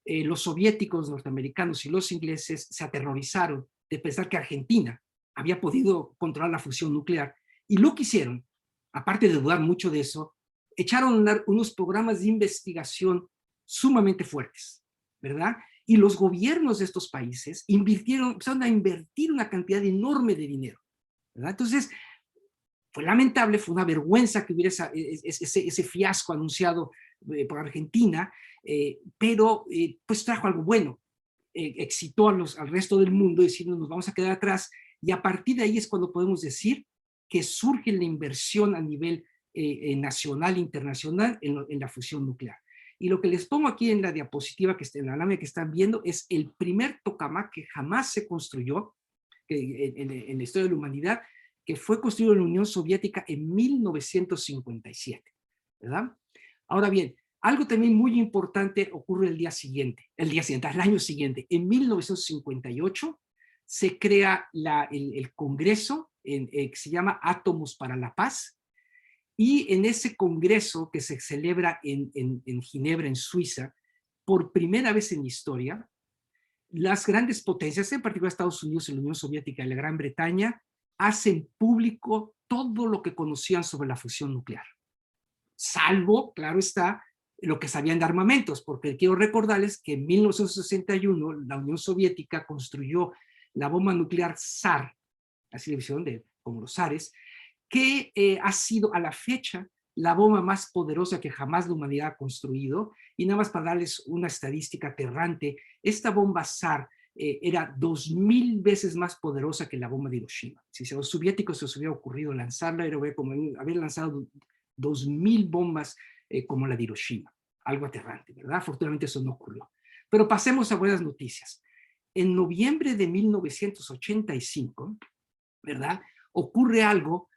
los soviéticos, norteamericanos y los ingleses se aterrorizaron de pensar que Argentina había podido controlar la fusión nuclear, y lo que hicieron, aparte de dudar mucho de eso, echaron a andar unos programas de investigación sumamente fuertes, ¿verdad? Y los gobiernos de estos países empezaron a invertir una cantidad enorme de dinero, ¿verdad? Entonces, fue lamentable, fue una vergüenza que hubiera ese fiasco anunciado por Argentina, pero pues trajo algo bueno, excitó al resto del mundo diciendo nos vamos a quedar atrás, y a partir de ahí es cuando podemos decir que surge la inversión a nivel nacional e internacional en la fusión nuclear. Y lo que les pongo aquí en la diapositiva, en la lámina que están viendo, es el primer tokamak que jamás se construyó en la historia de la humanidad, que fue construido en la Unión Soviética en 1957, ¿verdad? Ahora bien, algo también muy importante ocurre al año siguiente. En 1958 se crea el Congreso que se llama Átomos para la Paz, y en ese congreso que se celebra en Ginebra, en Suiza, por primera vez en la historia, las grandes potencias, en particular Estados Unidos y la Unión Soviética y la Gran Bretaña, hacen público todo lo que conocían sobre la fusión nuclear. Salvo, claro está, lo que sabían de armamentos, porque quiero recordarles que en 1961 la Unión Soviética construyó la bomba nuclear Tsar, así le hicieron como los zares, que ha sido a la fecha la bomba más poderosa que jamás la humanidad ha construido. Y nada más para darles una estadística aterrante, esta bomba Tsar era 2000 veces más poderosa que la bomba de Hiroshima. Si a los soviéticos se les hubiera ocurrido lanzarla, era como haber lanzado 2000 bombas como la de Hiroshima. Algo aterrante, ¿verdad? Afortunadamente eso no ocurrió. Pero pasemos a buenas noticias. En noviembre de 1985, ¿verdad? Ocurre algo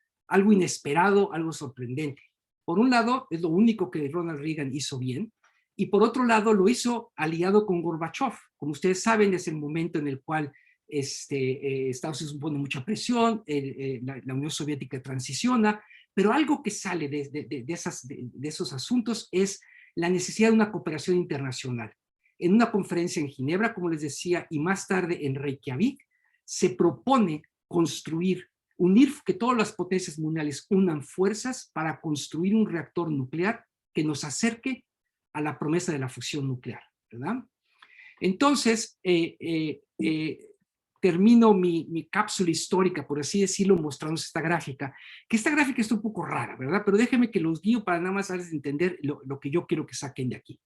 inesperado, algo sorprendente. Por un lado, es lo único que Ronald Reagan hizo bien, y por otro lado, lo hizo aliado con Gorbachev. Como ustedes saben, es el momento en el cual Estados Unidos pone mucha presión, la Unión Soviética transiciona, pero algo que sale de esos asuntos es la necesidad de una cooperación internacional. En una conferencia en Ginebra, como les decía, y más tarde en Reykjavik, se propone unir que todas las potencias mundiales unan fuerzas para construir un reactor nuclear que nos acerque a la promesa de la fusión nuclear, ¿verdad? Entonces, termino mi cápsula histórica, por así decirlo, mostrándoles esta gráfica, que esta gráfica está un poco rara, ¿verdad? Pero déjenme que los guío para nada más darles a entender lo que yo quiero que saquen de aquí.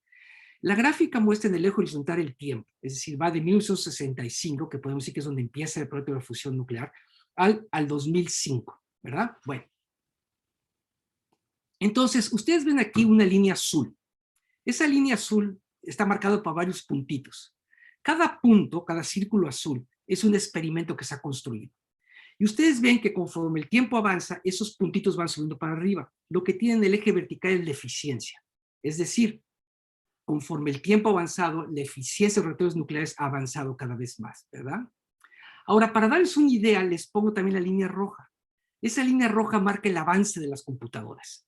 La gráfica muestra en el eje horizontal el tiempo, es decir, va de 1965, que podemos decir que es donde empieza el proyecto de la fusión nuclear, al 2005, ¿verdad? Bueno. Entonces, ustedes ven aquí una línea azul. Esa línea azul está marcada por varios puntitos. Cada punto, cada círculo azul, es un experimento que se ha construido. Y ustedes ven que conforme el tiempo avanza, esos puntitos van subiendo para arriba. Lo que tiene en el eje vertical es la eficiencia. Es decir, conforme el tiempo ha avanzado, la eficiencia de los reactores nucleares ha avanzado cada vez más, ¿verdad? Ahora, para darles una idea, les pongo también la línea roja. Esa línea roja marca el avance de las computadoras.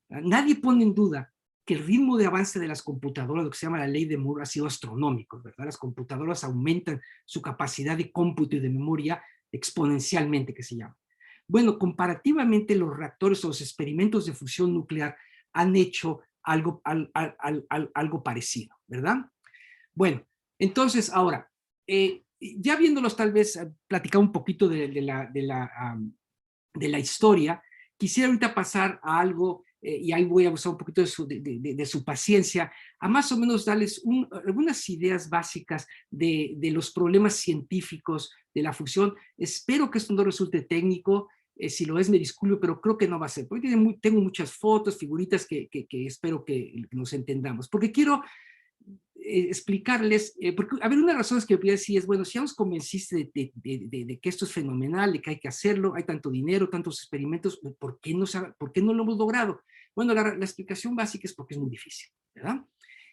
Nadie pone en duda que el ritmo de avance de las computadoras, lo que se llama la ley de Moore, ha sido astronómico, ¿verdad? Las computadoras aumentan su capacidad de cómputo y de memoria exponencialmente, que se llama. Bueno, comparativamente los reactores o los experimentos de fusión nuclear han hecho algo parecido, ¿verdad? Bueno, entonces ahora, ya viéndolos tal vez platicar un poquito de la historia, quisiera ahorita pasar a algo y ahí voy a usar un poquito de su paciencia, a más o menos darles algunas ideas básicas de los problemas científicos de la fusión. Espero que esto no resulte técnico, si lo es me disculpo, pero creo que no va a ser, porque tengo muchas fotos, figuritas que espero que nos entendamos, porque quiero explicarles, porque, a ver, una de las razones que yo voy a decir es, bueno, si ya nos convenciste de que esto es fenomenal, de que hay que hacerlo, hay tanto dinero, tantos experimentos, ¿por qué no lo hemos logrado? Bueno, la explicación básica es porque es muy difícil, ¿verdad?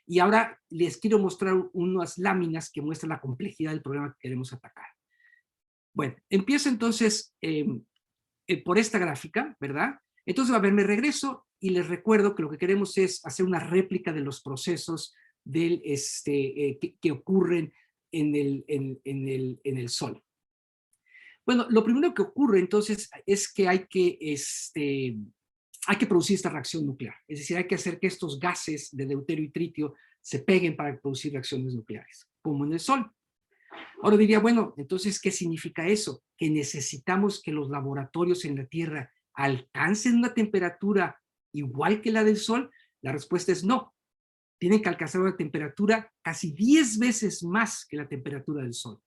Y ahora les quiero mostrar unas láminas que muestran la complejidad del problema que queremos atacar. Bueno, empiezo entonces por esta gráfica, ¿verdad? Entonces, a ver, me regreso y les recuerdo que lo que queremos es hacer una réplica de los procesos que ocurren en el Sol. Bueno, lo primero que ocurre entonces es que hay que producir esta reacción nuclear. Es decir, hay que hacer que estos gases de deuterio y tritio se peguen para producir reacciones nucleares, como en el Sol. Ahora diría, bueno, entonces, ¿qué significa eso? ¿Que necesitamos que los laboratorios en la Tierra alcancen una temperatura igual que la del Sol? La respuesta es no. Tienen que alcanzar una temperatura casi 10 veces más que la temperatura del Sol.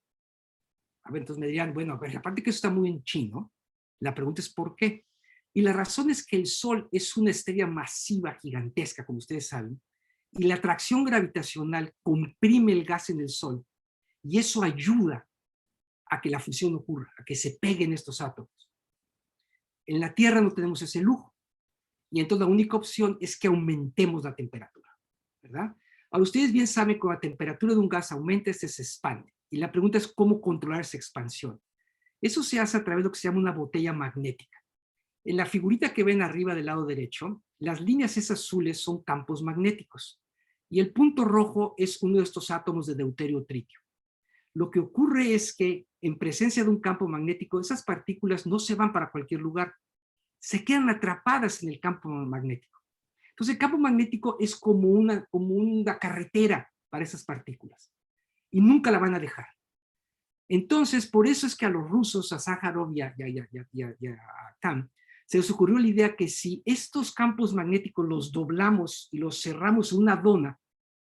A ver, entonces me dirían, bueno, a ver, aparte que eso está muy en chino, la pregunta es ¿por qué? Y la razón es que el Sol es una estrella masiva, gigantesca, como ustedes saben, y la atracción gravitacional comprime el gas en el Sol, y eso ayuda a que la fusión ocurra, a que se peguen estos átomos. En la Tierra no tenemos ese lujo, y entonces la única opción es que aumentemos la temperatura, ¿verdad? Ahora, ustedes bien saben que cuando la temperatura de un gas aumenta, se expande, y la pregunta es cómo controlar esa expansión. Eso se hace a través de lo que se llama una botella magnética. En la figurita que ven arriba del lado derecho, las líneas esas azules son campos magnéticos, y el punto rojo es uno de estos átomos de deuterio tritio. Lo que ocurre es que en presencia de un campo magnético, esas partículas no se van para cualquier lugar, se quedan atrapadas en el campo magnético. Entonces el campo magnético es como una carretera para esas partículas y nunca la van a dejar. Entonces, por eso es que a los rusos, a Sájarov y a Tam, se les ocurrió la idea que si estos campos magnéticos los doblamos y los cerramos en una dona,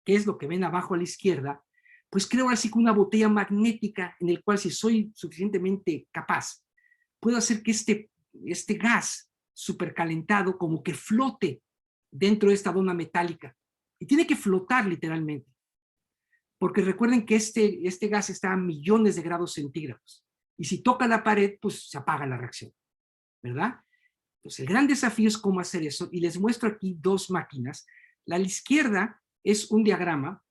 que es lo que ven abajo a la izquierda, pues creo así que una botella magnética en el cual, si soy suficientemente capaz, puedo hacer que este gas supercalentado como que flote dentro de esta dona metálica. Y tiene que flotar literalmente. Porque recuerden que este gas está a millones de grados centígrados. Y si toca la pared, pues se apaga la reacción, ¿verdad? Entonces, el gran desafío es cómo hacer eso. Y les muestro aquí dos máquinas. La izquierda es un diagrama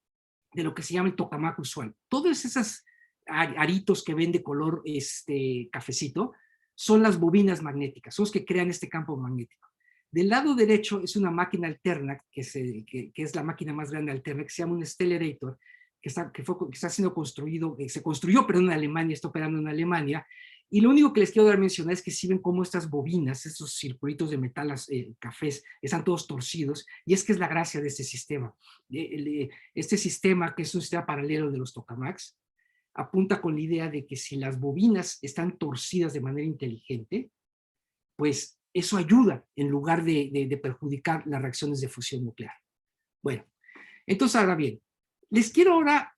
de lo que se llama el tokamak usual. Todos esos aritos que ven de color cafecito son las bobinas magnéticas, son los que crean este campo magnético. Del lado derecho es una máquina alterna, que es la máquina más grande alterna, que se llama un Stellarator, que está siendo construido, se construyó, pero en Alemania, está operando en Alemania. Y lo único que les quiero dar a mencionar es que si ven cómo estas bobinas, estos circulitos de metal cafés, están todos torcidos, y es que es la gracia de este sistema. Este sistema, que es un sistema paralelo de los tokamaks, apunta con la idea de que si las bobinas están torcidas de manera inteligente, pues eso ayuda en lugar de perjudicar las reacciones de fusión nuclear. Bueno, entonces ahora bien, les quiero ahora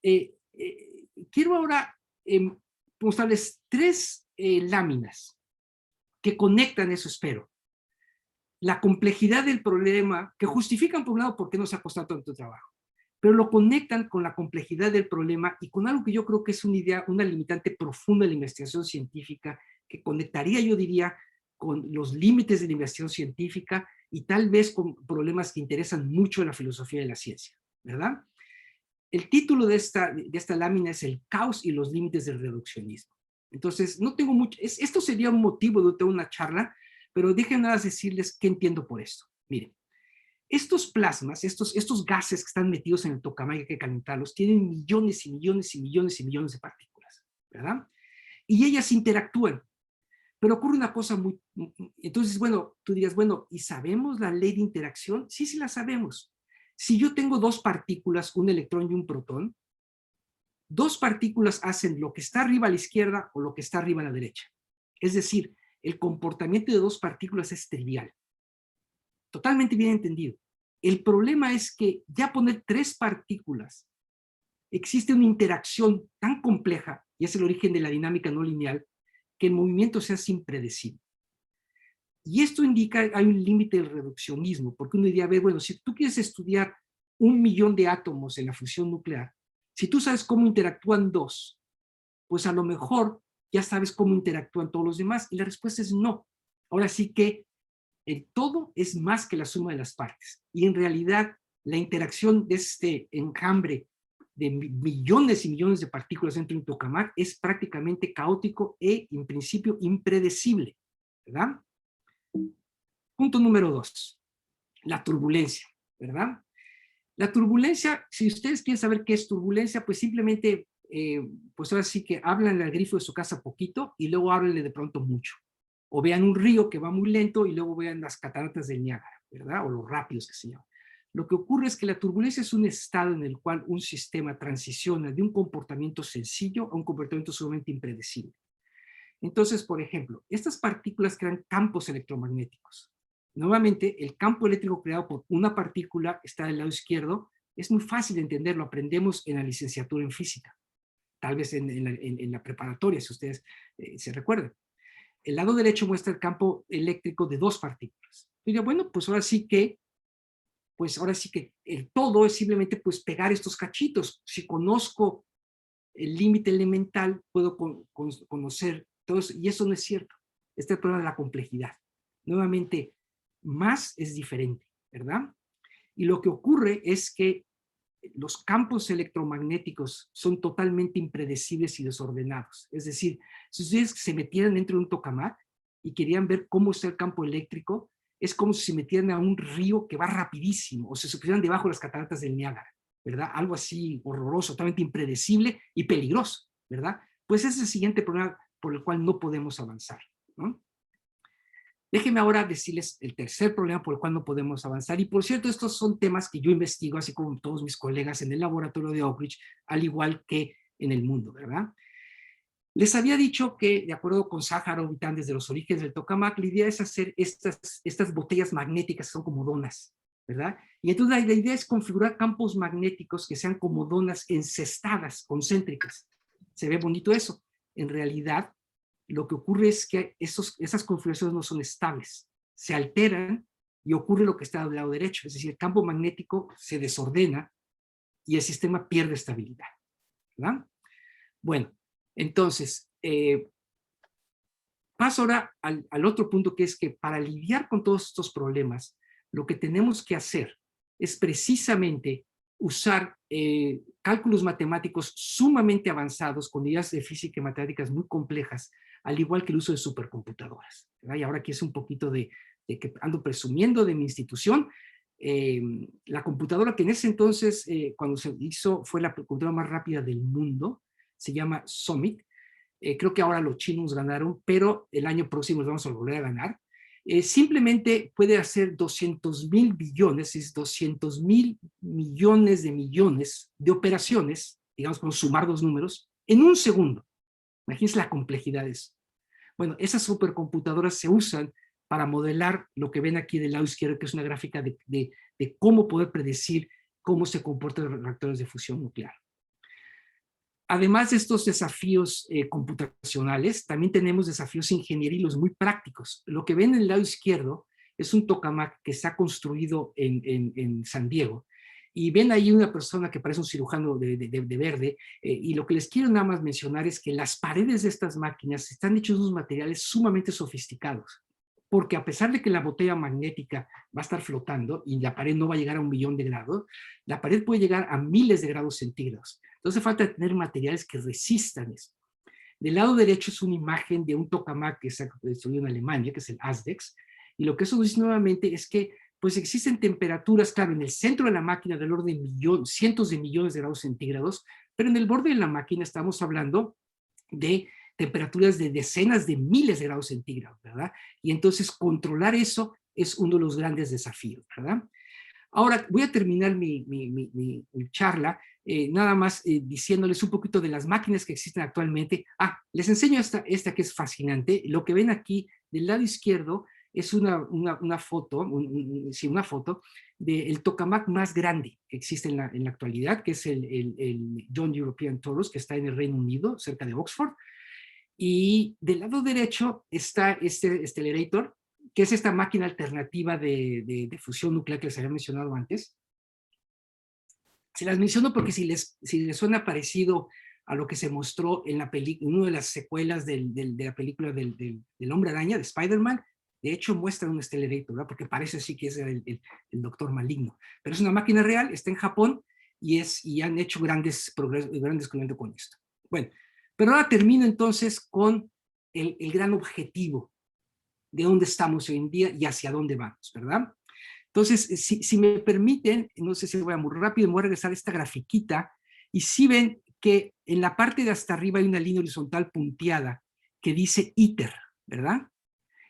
mostrarles tres láminas que conectan eso, espero. La complejidad del problema, que justifican por un lado por qué nos ha costado tanto trabajo, pero lo conectan con la complejidad del problema y con algo que yo creo que es una limitante profunda de la investigación científica, que conectaría, yo diría, con los límites de la investigación científica y tal vez con problemas que interesan mucho a la filosofía de la ciencia, ¿verdad? El título de esta lámina es El caos y los límites del reduccionismo. Entonces, no tengo mucho, esto sería un motivo de una charla, pero déjenme nada más decirles qué entiendo por esto. Miren, estos plasmas, estos gases que están metidos en el tokamak, hay que calentarlos, tienen millones y millones y millones y millones de partículas, ¿verdad? Y ellas interactúan. Pero ocurre una cosa muy... Entonces, bueno, tú dirías, bueno, ¿y sabemos la ley de interacción? Sí, sí la sabemos. Si yo tengo dos partículas, un electrón y un protón, dos partículas hacen lo que está arriba a la izquierda o lo que está arriba a la derecha. Es decir, el comportamiento de dos partículas es trivial. totalmente bien entendido. El problema es que ya poner 3 partículas, existe una interacción tan compleja, y es el origen de la dinámica no lineal, que el movimiento se hace impredecible. Y esto indica que hay un límite del reduccionismo, porque uno diría, a ver, bueno, si tú quieres estudiar 1.000.000 de átomos en la fusión nuclear, si tú sabes cómo interactúan 2, pues a lo mejor ya sabes cómo interactúan todos los demás, y la respuesta es no. Ahora sí que el todo es más que la suma de las partes, y en realidad la interacción de este enjambre de millones y millones de partículas dentro de un tokamak es prácticamente caótico e, en principio, impredecible, ¿verdad? Punto número 2, la turbulencia, ¿verdad? La turbulencia, si ustedes quieren saber qué es turbulencia, pues simplemente, pues ahora sí que hablan al grifo de su casa poquito y luego háblenle de pronto mucho. O vean un río que va muy lento y luego vean las cataratas del Niágara, ¿verdad? O los rápidos que se llaman. Lo que ocurre es que la turbulencia es un estado en el cual un sistema transiciona de un comportamiento sencillo a un comportamiento sumamente impredecible. Entonces, por ejemplo, estas partículas crean campos electromagnéticos. Nuevamente, el campo eléctrico creado por una partícula está del lado izquierdo. Es muy fácil de entender, lo aprendemos en la licenciatura en física, tal vez en la preparatoria, si ustedes se recuerdan. El lado derecho muestra el campo eléctrico de 2 partículas. Y digo, bueno, pues ahora sí que el todo es simplemente pues pegar estos cachitos. Si conozco el límite elemental, puedo conocer todo eso, y eso no es cierto. Este es el problema de la complejidad. Nuevamente, más es diferente, ¿verdad? Y lo que ocurre es que los campos electromagnéticos son totalmente impredecibles y desordenados. Es decir, si ustedes se metieran dentro de un tokamak y querían ver cómo está el campo eléctrico, es como si se metieran a un río que va rapidísimo, o se pusieran debajo de las cataratas del Niágara, ¿verdad? Algo así horroroso, totalmente impredecible y peligroso, ¿verdad? Pues ese es el siguiente problema por el cual no podemos avanzar, ¿no? Déjenme ahora decirles el tercer problema por el cual no podemos avanzar. Y por cierto, estos son temas que yo investigo, así como todos mis colegas en el laboratorio de Oak Ridge, al igual que en el mundo, ¿verdad? Les había dicho que, de acuerdo con Sájarov y Tan, desde los orígenes del tokamak, la idea es hacer estas botellas magnéticas que son como donas, ¿verdad? Y entonces la idea es configurar campos magnéticos que sean como donas encestadas, concéntricas. Se ve bonito eso. En realidad, lo que ocurre es que esas configuraciones no son estables, se alteran y ocurre lo que está del lado derecho, es decir, el campo magnético se desordena y el sistema pierde estabilidad, ¿verdad? Bueno, entonces, paso ahora al otro punto, que es que para lidiar con todos estos problemas, lo que tenemos que hacer es precisamente usar cálculos matemáticos sumamente avanzados, con ideas de física y matemáticas muy complejas, al igual que el uso de supercomputadoras, ¿verdad? Y ahora aquí es un poquito de que ando presumiendo de mi institución. La computadora que en ese entonces, cuando se hizo, fue la computadora más rápida del mundo, se llama Summit. Creo que ahora los chinos ganaron, pero el año próximo los vamos a volver a ganar. Simplemente puede hacer 200.000 billones, es 200.000 millones de operaciones, digamos, con sumar 2 números, en un segundo. Imagínense la complejidad de eso. Bueno, esas supercomputadoras se usan para modelar lo que ven aquí del lado izquierdo, que es una gráfica de cómo poder predecir cómo se comportan los reactores de fusión nuclear. Además de estos desafíos computacionales, también tenemos desafíos ingenieriles muy prácticos. Lo que ven en el lado izquierdo es un tokamak que se ha construido en San Diego. Y ven ahí una persona que parece un cirujano de verde, y lo que les quiero nada más mencionar es que las paredes de estas máquinas están hechas de unos materiales sumamente sofisticados, porque a pesar de que la botella magnética va a estar flotando y la pared no va a llegar a 1.000.000 de grados, la pared puede llegar a miles de grados centígrados. Entonces falta tener materiales que resistan eso. Del lado derecho es una imagen de un tokamak que se construyó en Alemania, que es el ASDEX, y lo que eso dice nuevamente es que pues existen temperaturas, claro, en el centro de la máquina del orden de cientos de millones de grados centígrados, pero en el borde de la máquina estamos hablando de temperaturas de decenas de miles de grados centígrados, ¿verdad? Y entonces controlar eso es uno de los grandes desafíos, ¿verdad? Ahora voy a terminar mi charla nada más diciéndoles un poquito de las máquinas que existen actualmente. Les enseño esta que es fascinante. Lo que ven aquí del lado izquierdo es una foto, sí, una foto del tokamak más grande que existe en la actualidad, que es el John European Torus, que está en el Reino Unido, cerca de Oxford. Y del lado derecho está este Stellarator, que es esta máquina alternativa de fusión nuclear que les había mencionado antes. Se las menciono porque si les suena parecido a lo que se mostró en una de las secuelas de la película del Hombre Araña, de Spider-Man, de hecho muestra un Stellarator, ¿verdad? Porque parece así que es el Doctor Maligno. Pero es una máquina real, está en Japón y han hecho grandes descubrimientos con esto. Bueno, pero ahora termino entonces con el gran objetivo de dónde estamos hoy en día y hacia dónde vamos, ¿verdad? Entonces, si me permiten, no sé si voy a muy rápido, me voy a regresar a esta grafiquita, y si ven que en la parte de hasta arriba hay una línea horizontal punteada que dice ITER, ¿verdad?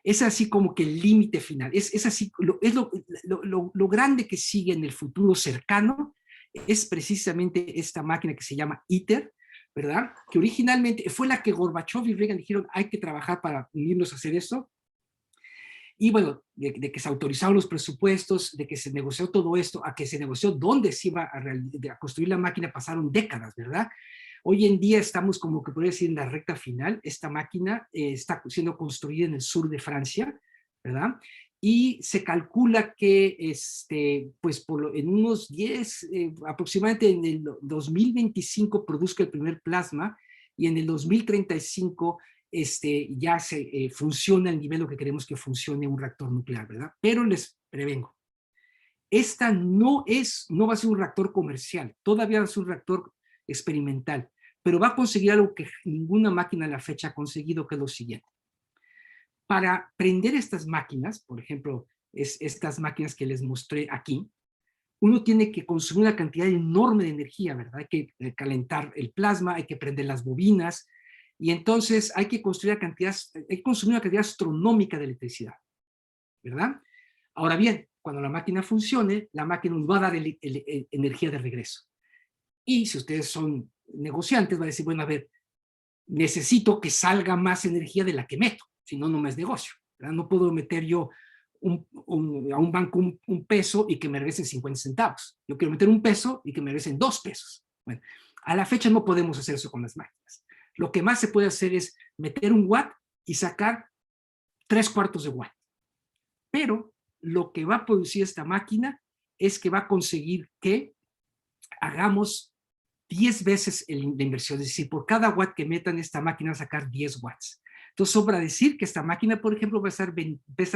Es así como que el límite final, es así, lo grande que sigue en el futuro cercano, es precisamente esta máquina que se llama ITER, ¿verdad? Que originalmente fue la que Gorbachev y Reagan dijeron, hay que trabajar para unirnos a hacer esto. Y bueno, de que se autorizaron los presupuestos, de que se negoció todo esto, a que se negoció dónde se iba a construir la máquina, pasaron décadas, ¿verdad? Hoy en día estamos como que podría decir en la recta final. Esta máquina está siendo construida en el sur de Francia, ¿verdad? Y se calcula que pues en unos 10, aproximadamente en el 2025 produzca el primer plasma, y en el 2035 ya se funciona al nivel lo que queremos que funcione un reactor nuclear, ¿verdad? Pero les prevengo, esta no va a ser un reactor comercial, todavía va a ser un reactor experimental, pero va a conseguir algo que ninguna máquina a la fecha ha conseguido, que es lo siguiente. Para prender estas máquinas, por ejemplo, estas máquinas que les mostré aquí, uno tiene que consumir una cantidad enorme de energía, ¿verdad? Hay que calentar el plasma, hay que prender las bobinas, y entonces hay que consumir una cantidad astronómica de electricidad, ¿verdad? Ahora bien, cuando la máquina funcione, la máquina nos va a dar energía de regreso. Y si ustedes son negociantes, va a decir, bueno, a ver, necesito que salga más energía de la que meto, si no, no me es negocio, ¿verdad? No puedo meter yo a un banco un peso y que me regresen 50 centavos. Yo quiero meter un peso y que me regresen 2 pesos. Bueno, a la fecha no podemos hacer eso con las máquinas. Lo que más se puede hacer es meter un watt y sacar 3/4 de watt. Pero lo que va a producir esta máquina es que va a conseguir que hagamos 10 veces la inversión. Es decir, por cada watt que metan, esta máquina va a sacar 10 watts. Entonces, sobra decir que esta máquina, por ejemplo, pesa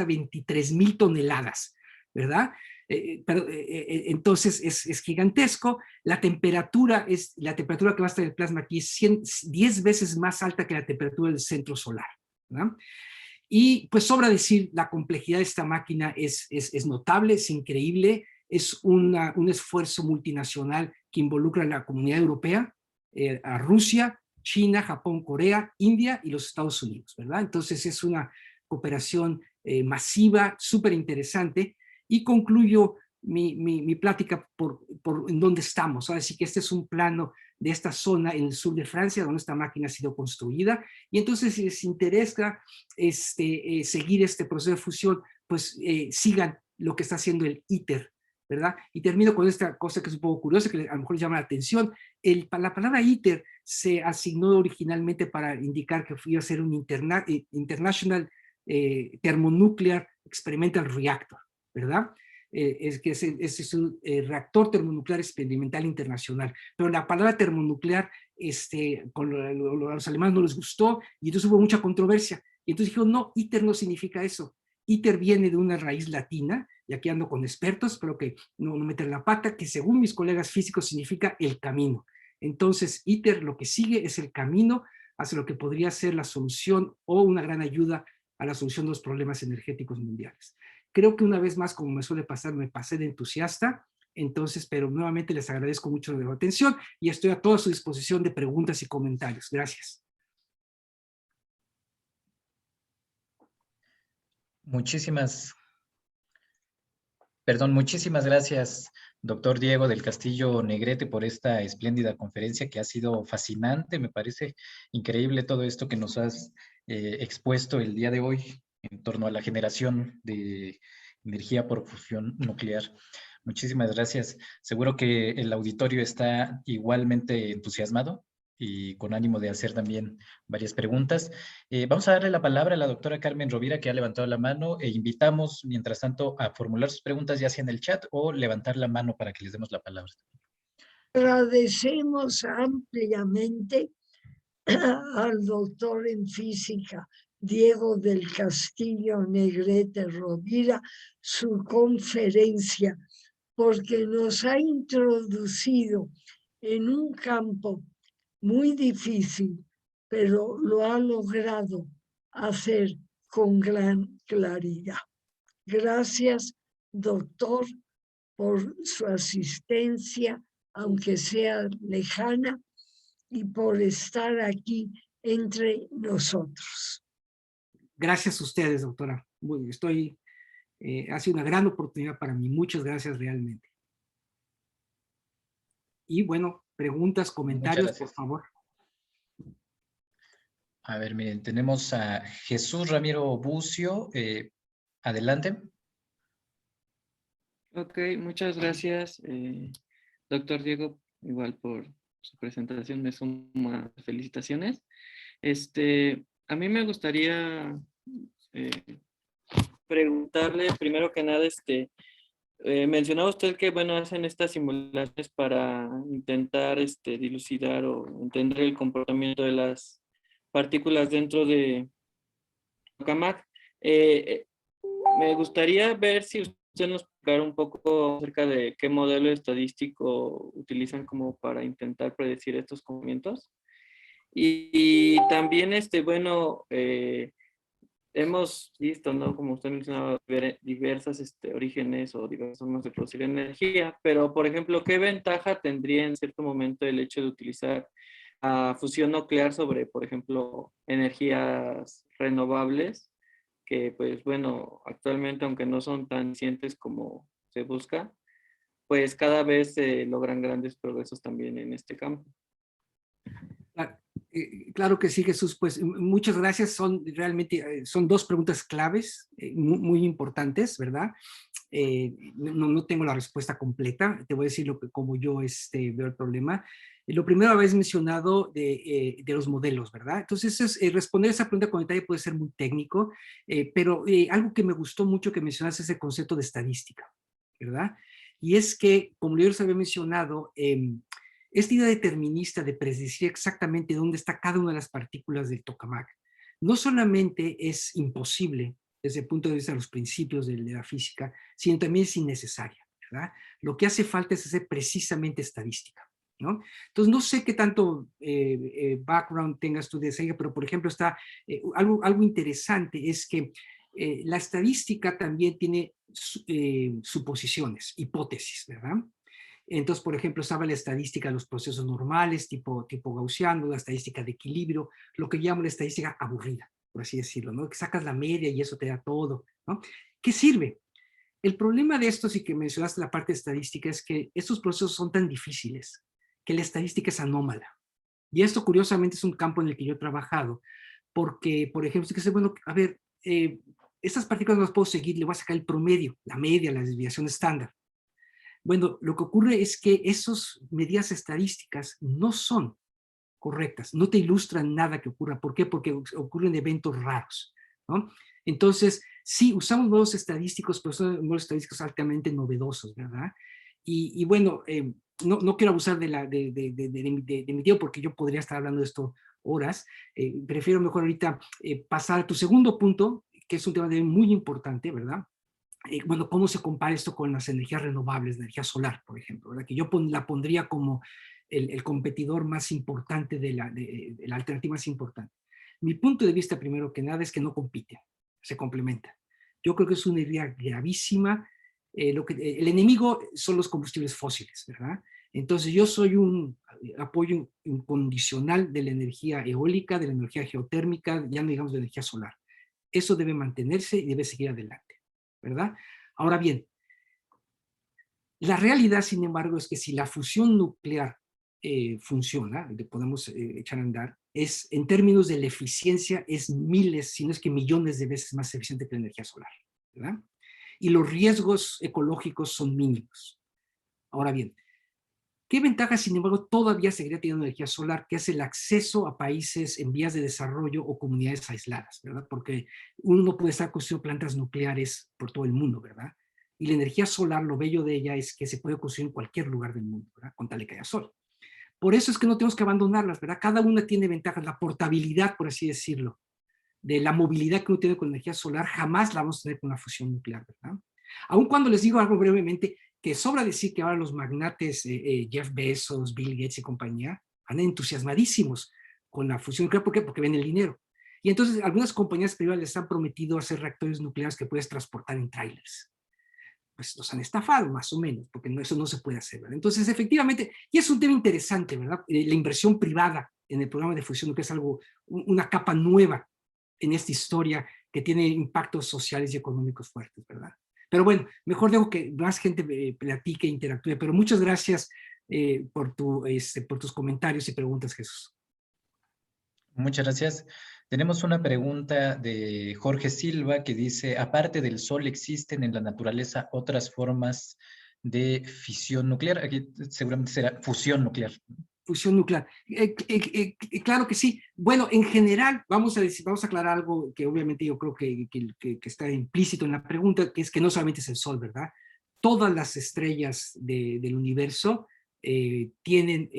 23,000 toneladas, ¿verdad? Entonces es gigantesco. La temperatura que va a estar el plasma aquí es 10 veces más alta que la temperatura del centro solar, ¿verdad? Y pues sobra decir, la complejidad de esta máquina es notable, es increíble, es un esfuerzo multinacional que involucra a la comunidad europea, a Rusia, China, Japón, Corea, India y los Estados Unidos, ¿verdad? Entonces es una cooperación masiva, súper interesante, y concluyo mi plática por en dónde estamos. Así que este es un plano de esta zona en el sur de Francia, donde esta máquina ha sido construida, y entonces si les interesa seguir este proceso de fusión, pues sigan lo que está haciendo el ITER, ¿verdad? Y termino con esta cosa que es un poco curiosa, que a lo mejor les llama la atención. La palabra ITER se asignó originalmente para indicar que iba a ser un International Thermonuclear Experimental Reactor, ¿verdad? Es un reactor termonuclear experimental internacional. Pero la palabra termonuclear, a los alemanes no les gustó, y entonces hubo mucha controversia. Y entonces dijeron, no, ITER no significa eso. ITER viene de una raíz latina, y aquí ando con expertos, espero que no meter la pata, que según mis colegas físicos significa el camino. Entonces, ITER lo que sigue es el camino hacia lo que podría ser la solución o una gran ayuda a la solución de los problemas energéticos mundiales. Creo que una vez más, como me suele pasar, me pasé de entusiasta, entonces, pero nuevamente les agradezco mucho la atención y estoy a toda su disposición de preguntas y comentarios. Gracias. Muchísimas gracias, doctor Diego del Castillo Negrete, por esta espléndida conferencia que ha sido fascinante. Me parece increíble todo esto que nos has expuesto el día de hoy. en torno a la generación de energía por fusión nuclear. Muchísimas gracias. Seguro que el auditorio está igualmente entusiasmado y con ánimo de hacer también varias preguntas. Vamos a darle la palabra a la doctora Carmen Rovira, que ha levantado la mano, e invitamos, mientras tanto, a formular sus preguntas ya sea en el chat o levantar la mano para que les demos la palabra. Agradecemos ampliamente al doctor en física Diego del Castillo Negrete Rovira su conferencia, porque nos ha introducido en un campo muy difícil, pero lo ha logrado hacer con gran claridad. Gracias, doctor, por su asistencia, aunque sea lejana, y por estar aquí entre nosotros. Gracias a ustedes, doctora. Ha sido una gran oportunidad para mí. Muchas gracias realmente. Y bueno, preguntas, comentarios, por favor. A ver, miren, tenemos a Jesús Ramiro Bucio. Adelante. Ok, muchas gracias, doctor Diego, igual por su presentación, me suma felicitaciones. A mí me gustaría preguntarle, primero que nada, mencionaba usted que, bueno, hacen estas simulaciones para intentar dilucidar o entender el comportamiento de las partículas dentro de tokamak. Me gustaría ver si usted nos puede explicar un poco acerca de qué modelo estadístico utilizan como para intentar predecir estos comportamientos. Y también, bueno, hemos visto, ¿no? Como usted mencionaba, diversas orígenes o diversas formas de producir energía, pero, por ejemplo, ¿qué ventaja tendría en cierto momento el hecho de utilizar fusión nuclear sobre, por ejemplo, energías renovables? Que, pues, bueno, actualmente, aunque no son tan eficientes como se busca, pues cada vez se logran grandes progresos también en este campo. Claro que sí, Jesús, pues muchas gracias. Son dos preguntas claves, muy importantes, ¿verdad? No tengo la respuesta completa, te voy a decir como yo veo el problema. Lo primero habéis mencionado de los modelos, ¿verdad? Entonces, responder esa pregunta con detalle puede ser muy técnico, pero algo que me gustó mucho que mencionaste es el concepto de estadística, ¿verdad? Y es que, como yo les había mencionado, esta idea determinista de predecir exactamente dónde está cada una de las partículas del tokamak no solamente es imposible desde el punto de vista de los principios de la física, sino también es innecesaria, ¿verdad? Lo que hace falta es hacer precisamente estadística, ¿no? Entonces, no sé qué tanto background tengas tú de esa, pero por ejemplo está algo interesante es que la estadística también tiene suposiciones, hipótesis, ¿verdad? Entonces, por ejemplo, estaba la estadística de los procesos normales, tipo gaussiano, la estadística de equilibrio, lo que llamo la estadística aburrida, por así decirlo, ¿no? Que sacas la media y eso te da todo, ¿no? ¿Qué sirve? El problema de esto, sí que mencionaste la parte estadística, es que estos procesos son tan difíciles que la estadística es anómala. Y esto, curiosamente, es un campo en el que yo he trabajado, porque, por ejemplo, es que bueno, a ver, estas partículas no las puedo seguir, le voy a sacar el promedio, la media, la desviación estándar. Bueno, lo que ocurre es que esas medidas estadísticas no son correctas, no te ilustran nada que ocurra. ¿Por qué? Porque ocurren eventos raros, ¿no? Entonces, sí, usamos modelos estadísticos, pero son modelos estadísticos altamente novedosos, ¿verdad? Y bueno, no quiero abusar de mi tiempo porque yo podría estar hablando de esto horas. Prefiero mejor ahorita pasar a tu segundo punto, que es un tema muy importante, ¿verdad? Bueno, ¿cómo se compara esto con las energías renovables, la energía solar, por ejemplo? ¿Verdad? Que yo la pondría como el competidor más importante de la alternativa más importante. Mi punto de vista, primero que nada, es que no compiten, se complementan. Yo creo que es una idea gravísima. El enemigo son los combustibles fósiles, ¿verdad? Entonces yo soy un apoyo incondicional de la energía eólica, de la energía geotérmica, ya no digamos de energía solar. Eso debe mantenerse y debe seguir adelante, ¿verdad? Ahora bien, la realidad, sin embargo, es que si la fusión nuclear funciona, le podemos echar a andar, es, en términos de la eficiencia, es miles, si no es que millones de veces más eficiente que la energía solar, ¿verdad? Y los riesgos ecológicos son mínimos. Ahora bien, ¿qué ventajas, sin embargo, todavía seguiría teniendo energía solar? Que es el acceso a países en vías de desarrollo o comunidades aisladas, ¿verdad? Porque uno no puede estar construyendo plantas nucleares por todo el mundo, ¿verdad? Y la energía solar, lo bello de ella es que se puede construir en cualquier lugar del mundo, ¿verdad? Con tal de que haya sol. Por eso es que no tenemos que abandonarlas, ¿verdad? Cada una tiene ventajas. La portabilidad, por así decirlo, de la movilidad que uno tiene con energía solar, jamás la vamos a tener con la fusión nuclear, ¿verdad? Aun cuando les digo algo brevemente, que sobra decir que ahora los magnates Jeff Bezos, Bill Gates y compañía andan entusiasmadísimos con la fusión nuclear. ¿Por qué? Porque ven el dinero. Y entonces algunas compañías privadas les han prometido hacer reactores nucleares que puedes transportar en trailers. Pues los han estafado más o menos, porque no, eso no se puede hacer, ¿verdad? Entonces, efectivamente, y es un tema interesante, ¿verdad? La inversión privada en el programa de fusión nuclear es algo, una capa nueva en esta historia que tiene impactos sociales y económicos fuertes, ¿verdad? Pero bueno, mejor dejo que más gente platique e interactúe, pero muchas gracias por tus comentarios y preguntas, Jesús. Muchas gracias. Tenemos una pregunta de Jorge Silva que dice, aparte del Sol, ¿existen en la naturaleza otras formas de fisión nuclear? Aquí seguramente será fusión nuclear. Fusión nuclear. Claro que sí. Bueno, en general, vamos a aclarar algo que obviamente yo creo que está implícito en la pregunta, que es que no solamente es el Sol, ¿verdad? Todas las estrellas del universo tienen,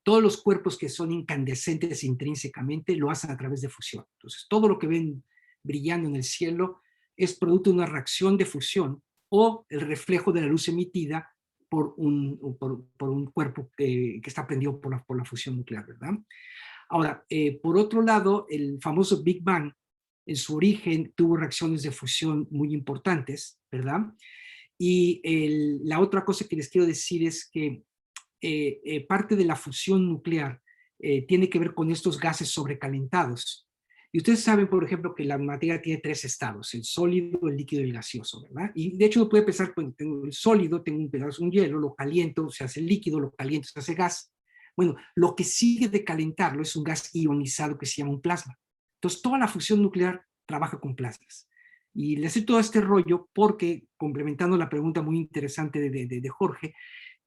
todos los cuerpos que son incandescentes intrínsecamente lo hacen a través de fusión. Entonces, todo lo que ven brillando en el cielo es producto de una reacción de fusión o el reflejo de la luz emitida por un cuerpo que está prendido por la fusión nuclear, ¿verdad? Ahora, por otro lado, el famoso Big Bang, en su origen, tuvo reacciones de fusión muy importantes, ¿verdad? Y la otra cosa que les quiero decir es que parte de la fusión nuclear tiene que ver con estos gases sobrecalentados. Y ustedes saben, por ejemplo, que la materia tiene tres estados, el sólido, el líquido y el gaseoso, ¿verdad? Y de hecho uno puede pensar, cuando tengo el sólido, tengo un pedazo de un hielo, lo caliento, se hace líquido, lo caliento, se hace gas. Bueno, lo que sigue de calentarlo es un gas ionizado que se llama un plasma. Entonces, toda la fusión nuclear trabaja con plasmas. Y les doy todo este rollo porque, complementando la pregunta muy interesante de Jorge,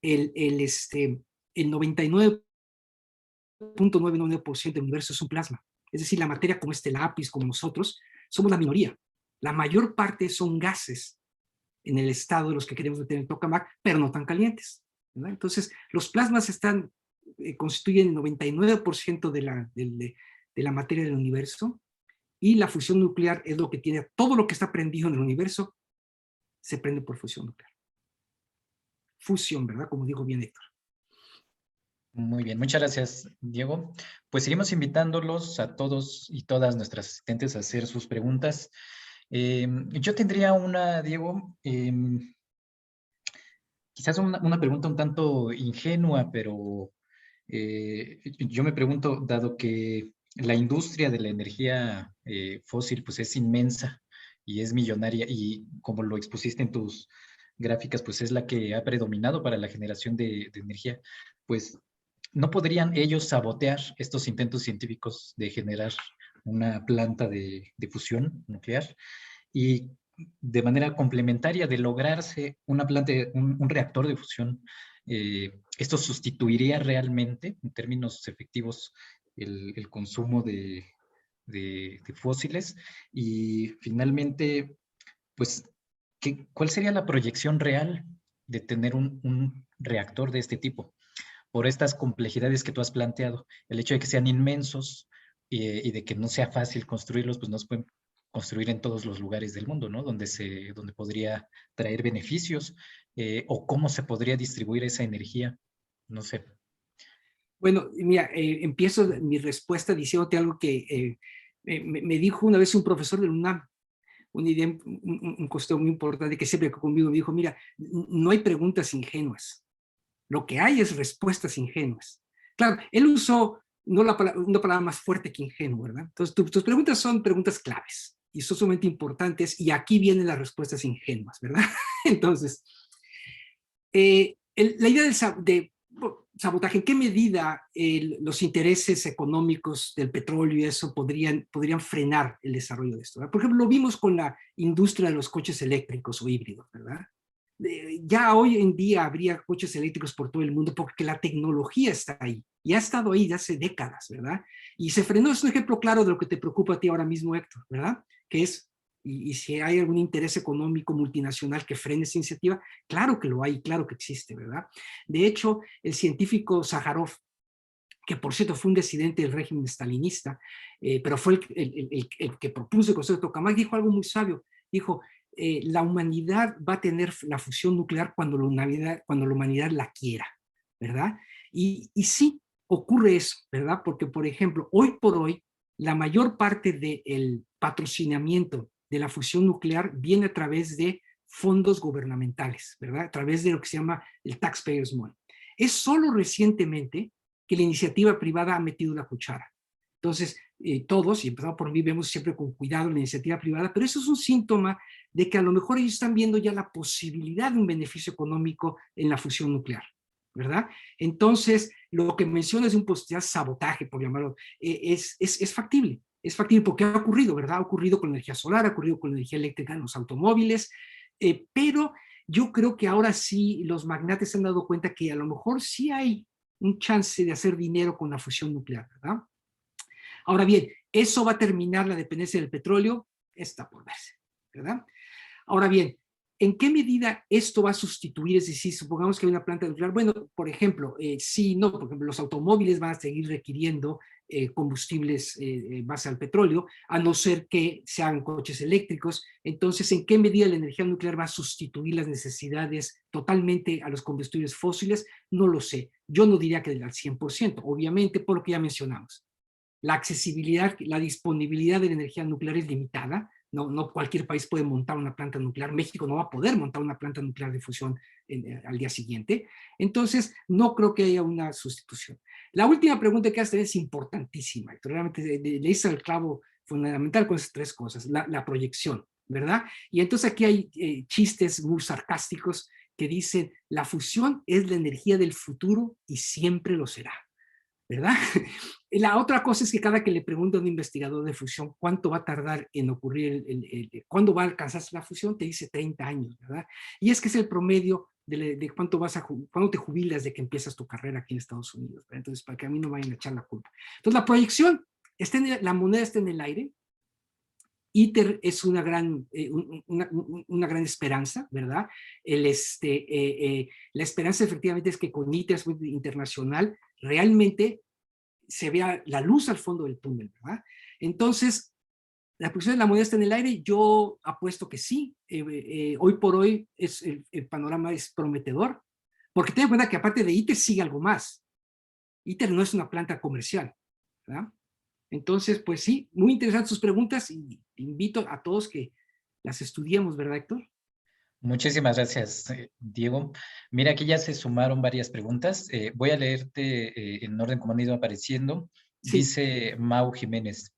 el 99.99% del universo es un plasma. Es decir, la materia como este lápiz, como nosotros, somos la minoría. La mayor parte son gases en el estado de los que queremos tener en tokamak, pero no tan calientes, ¿verdad? Entonces, los plasmas constituyen el 99% de la materia del universo, y la fusión nuclear es lo que tiene, todo lo que está prendido en el universo se prende por fusión nuclear. Fusión, ¿verdad? Como dijo bien Héctor. Muy bien, muchas gracias, Diego. Pues seguimos invitándolos a todos y todas nuestras asistentes a hacer sus preguntas. Yo tendría una, Diego, quizás una pregunta un tanto ingenua, pero yo me pregunto, dado que la industria de la energía fósil pues es inmensa y es millonaria, y como lo expusiste en tus gráficas, pues es la que ha predominado para la generación de energía, pues ¿no podrían ellos sabotear estos intentos científicos de generar una planta de fusión nuclear? Y de manera complementaria de lograrse una planta, un reactor de fusión, esto sustituiría realmente, en términos efectivos, el consumo de fósiles. Y finalmente, pues, ¿cuál sería la proyección real de tener un reactor de este tipo? Por estas complejidades que tú has planteado, el hecho de que sean inmensos y de que no sea fácil construirlos, pues no se pueden construir en todos los lugares del mundo, ¿no? Donde podría traer beneficios, o cómo se podría distribuir esa energía, no sé. Bueno, mira, empiezo mi respuesta diciéndote algo que me dijo una vez un profesor de UNAM, una idea, un concepto muy importante que siempre conmigo me dijo, mira, no hay preguntas ingenuas, lo que hay es respuestas ingenuas. Claro, él usó una palabra más fuerte que ingenuo, ¿verdad? Entonces, tus preguntas son preguntas claves y son sumamente importantes, y aquí vienen las respuestas ingenuas, ¿verdad? Entonces, la idea sabotaje, ¿en qué medida los intereses económicos del petróleo y eso podrían frenar el desarrollo de esto? ¿Verdad? Por ejemplo, lo vimos con la industria de los coches eléctricos o híbridos, ¿verdad? Ya hoy en día habría coches eléctricos por todo el mundo porque la tecnología está ahí y ha estado ahí desde hace décadas, ¿verdad? Y se frenó. Es un ejemplo claro de lo que te preocupa a ti ahora mismo, Héctor, ¿verdad? Que es, y si hay algún interés económico multinacional que frene esa iniciativa, claro que lo hay, claro que existe, ¿verdad? De hecho, el científico Sájarov, que por cierto fue un disidente del régimen stalinista, pero fue el que propuso el concepto de Tokamak, dijo algo muy sabio. Dijo, la humanidad va a tener la fusión nuclear cuando la humanidad la quiera, ¿verdad? Y sí, ocurre eso, ¿verdad? Porque, por ejemplo, hoy por hoy, la mayor parte del patrocinamiento de la fusión nuclear viene a través de fondos gubernamentales, ¿verdad? A través de lo que se llama el taxpayers money. Es solo recientemente que la iniciativa privada ha metido la cuchara. Entonces, todos, y empezando por mí, vemos siempre con cuidado la iniciativa privada, pero eso es un síntoma de que a lo mejor ellos están viendo ya la posibilidad de un beneficio económico en la fusión nuclear, ¿verdad? Entonces, lo que mencionas de un posible sabotaje, por llamarlo, es factible. Es factible porque ha ocurrido, ¿verdad? Ha ocurrido con la energía solar, ha ocurrido con la energía eléctrica en los automóviles, pero yo creo que ahora sí los magnates se han dado cuenta que a lo mejor sí hay un chance de hacer dinero con la fusión nuclear, ¿verdad? Ahora bien, ¿eso va a terminar la dependencia del petróleo? Está por verse, ¿verdad? Ahora bien, ¿en qué medida esto va a sustituir? Es decir, supongamos que hay una planta nuclear. Bueno, por ejemplo, sí, no, por ejemplo, los automóviles van a seguir requiriendo combustibles base al petróleo, a no ser que se hagan coches eléctricos. Entonces, ¿en qué medida la energía nuclear va a sustituir las necesidades totalmente a los combustibles fósiles? No lo sé. Yo no diría que al 100%, obviamente, por lo que ya mencionamos. La accesibilidad, la disponibilidad de la energía nuclear es limitada. No cualquier país puede montar una planta nuclear. México no va a poder montar una planta nuclear de fusión al día siguiente. Entonces, no creo que haya una sustitución. La última pregunta que haces es importantísima. Realmente le hice el clavo fundamental con esas tres cosas. La proyección, ¿verdad? Y entonces aquí hay chistes muy sarcásticos que dicen, la fusión es la energía del futuro y siempre lo será, ¿verdad? La otra cosa es que cada que le pregunta a un investigador de fusión cuánto va a tardar en ocurrir, cuándo va a alcanzarse la fusión, te dice 30 años, ¿verdad? Y es que es el promedio de cuánto cuándo te jubilas de que empiezas tu carrera aquí en Estados Unidos, ¿verdad? Entonces, para que a mí no vayan a echar la culpa. Entonces, la proyección, la moneda está en el aire. ITER es una gran esperanza, ¿verdad? La esperanza efectivamente es que con ITER internacional realmente se vea la luz al fondo del túnel, ¿verdad? Entonces, la proyección de la moneda está en el aire, yo apuesto que sí. Hoy por hoy el panorama es prometedor, porque ten en cuenta que aparte de ITER sigue algo más. ITER no es una planta comercial, ¿verdad? Entonces, pues sí, muy interesantes sus preguntas y invito a todos que las estudiemos, ¿verdad, Héctor? Muchísimas gracias, Diego. Mira, aquí ya se sumaron varias preguntas. Voy a leerte en orden como han ido apareciendo. Sí. Dice Mau Jiménez.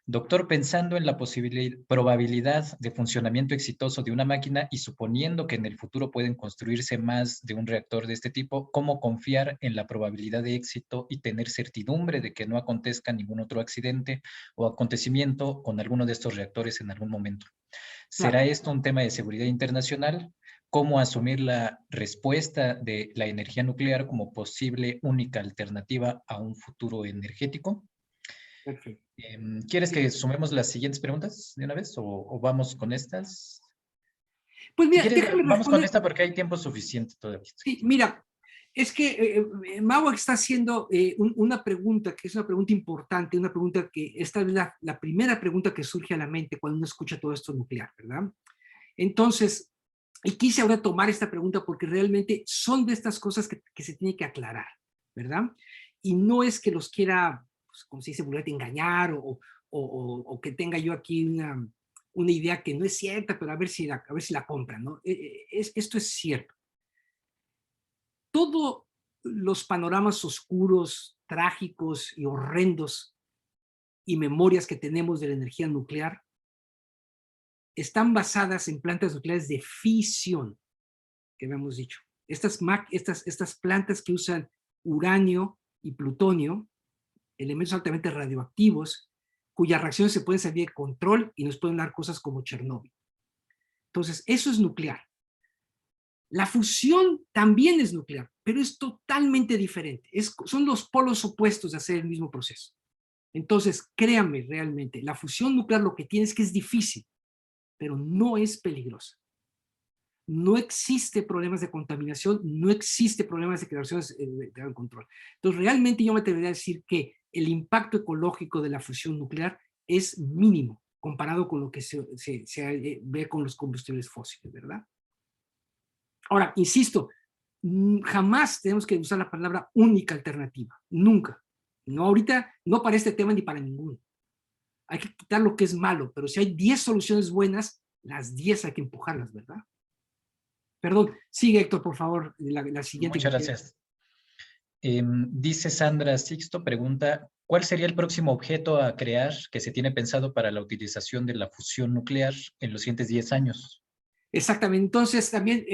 Doctor, pensando en la probabilidad de funcionamiento exitoso de una máquina y suponiendo que en el futuro pueden construirse más de un reactor de este tipo, ¿cómo confiar en la probabilidad de éxito y tener certidumbre de que no acontezca ningún otro accidente o acontecimiento con alguno de estos reactores en algún momento? ¿Será esto un tema de seguridad internacional? ¿Cómo asumir la respuesta de la energía nuclear como posible única alternativa a un futuro energético? Perfecto. ¿Quieres que sumemos las siguientes preguntas de una vez o vamos con estas? Pues mira, Si quieres, déjame vamos con responder. esta porque hay tiempo suficiente todavía. Sí, mira, es que Mau está haciendo una pregunta que es una pregunta importante, una pregunta que esta es la primera pregunta que surge a la mente cuando uno escucha todo esto nuclear, ¿verdad? Entonces, y quise ahora tomar esta pregunta porque realmente son de estas cosas que se tiene que aclarar, ¿verdad? Y no es que los quiera, pues, como se dice, vulgarmente, engañar o que tenga yo aquí una idea que no es cierta, pero a ver si la compran, ¿no? Esto es cierto. Todos los panoramas oscuros, trágicos y horrendos y memorias que tenemos de la energía nuclear están basadas en plantas nucleares de fisión, que habíamos dicho. Estas plantas que usan uranio y plutonio, elementos altamente radioactivos, cuyas reacciones se pueden salir de control y nos pueden dar cosas como Chernóbil. Entonces, eso es nuclear. La fusión también es nuclear, pero es totalmente diferente. Son los polos opuestos de hacer el mismo proceso. Entonces, créanme realmente, la fusión nuclear lo que tiene es que es difícil, pero no es peligrosa. No existe problemas de contaminación, no existe problemas de creaciones de gran control. Entonces, realmente yo me atrevería a decir que el impacto ecológico de la fusión nuclear es mínimo comparado con lo que se ve con los combustibles fósiles, ¿verdad? Ahora, insisto, jamás tenemos que usar la palabra única alternativa, nunca. No ahorita, no para este tema ni para ninguno. Hay que quitar lo que es malo, pero si hay 10 soluciones buenas, las 10 hay que empujarlas, ¿verdad? Perdón, sigue Héctor, por favor, la siguiente. Muchas gracias. Dice Sandra Sixto, pregunta, ¿cuál sería el próximo objeto a crear que se tiene pensado para la utilización de la fusión nuclear en los siguientes 10 años? Exactamente, entonces también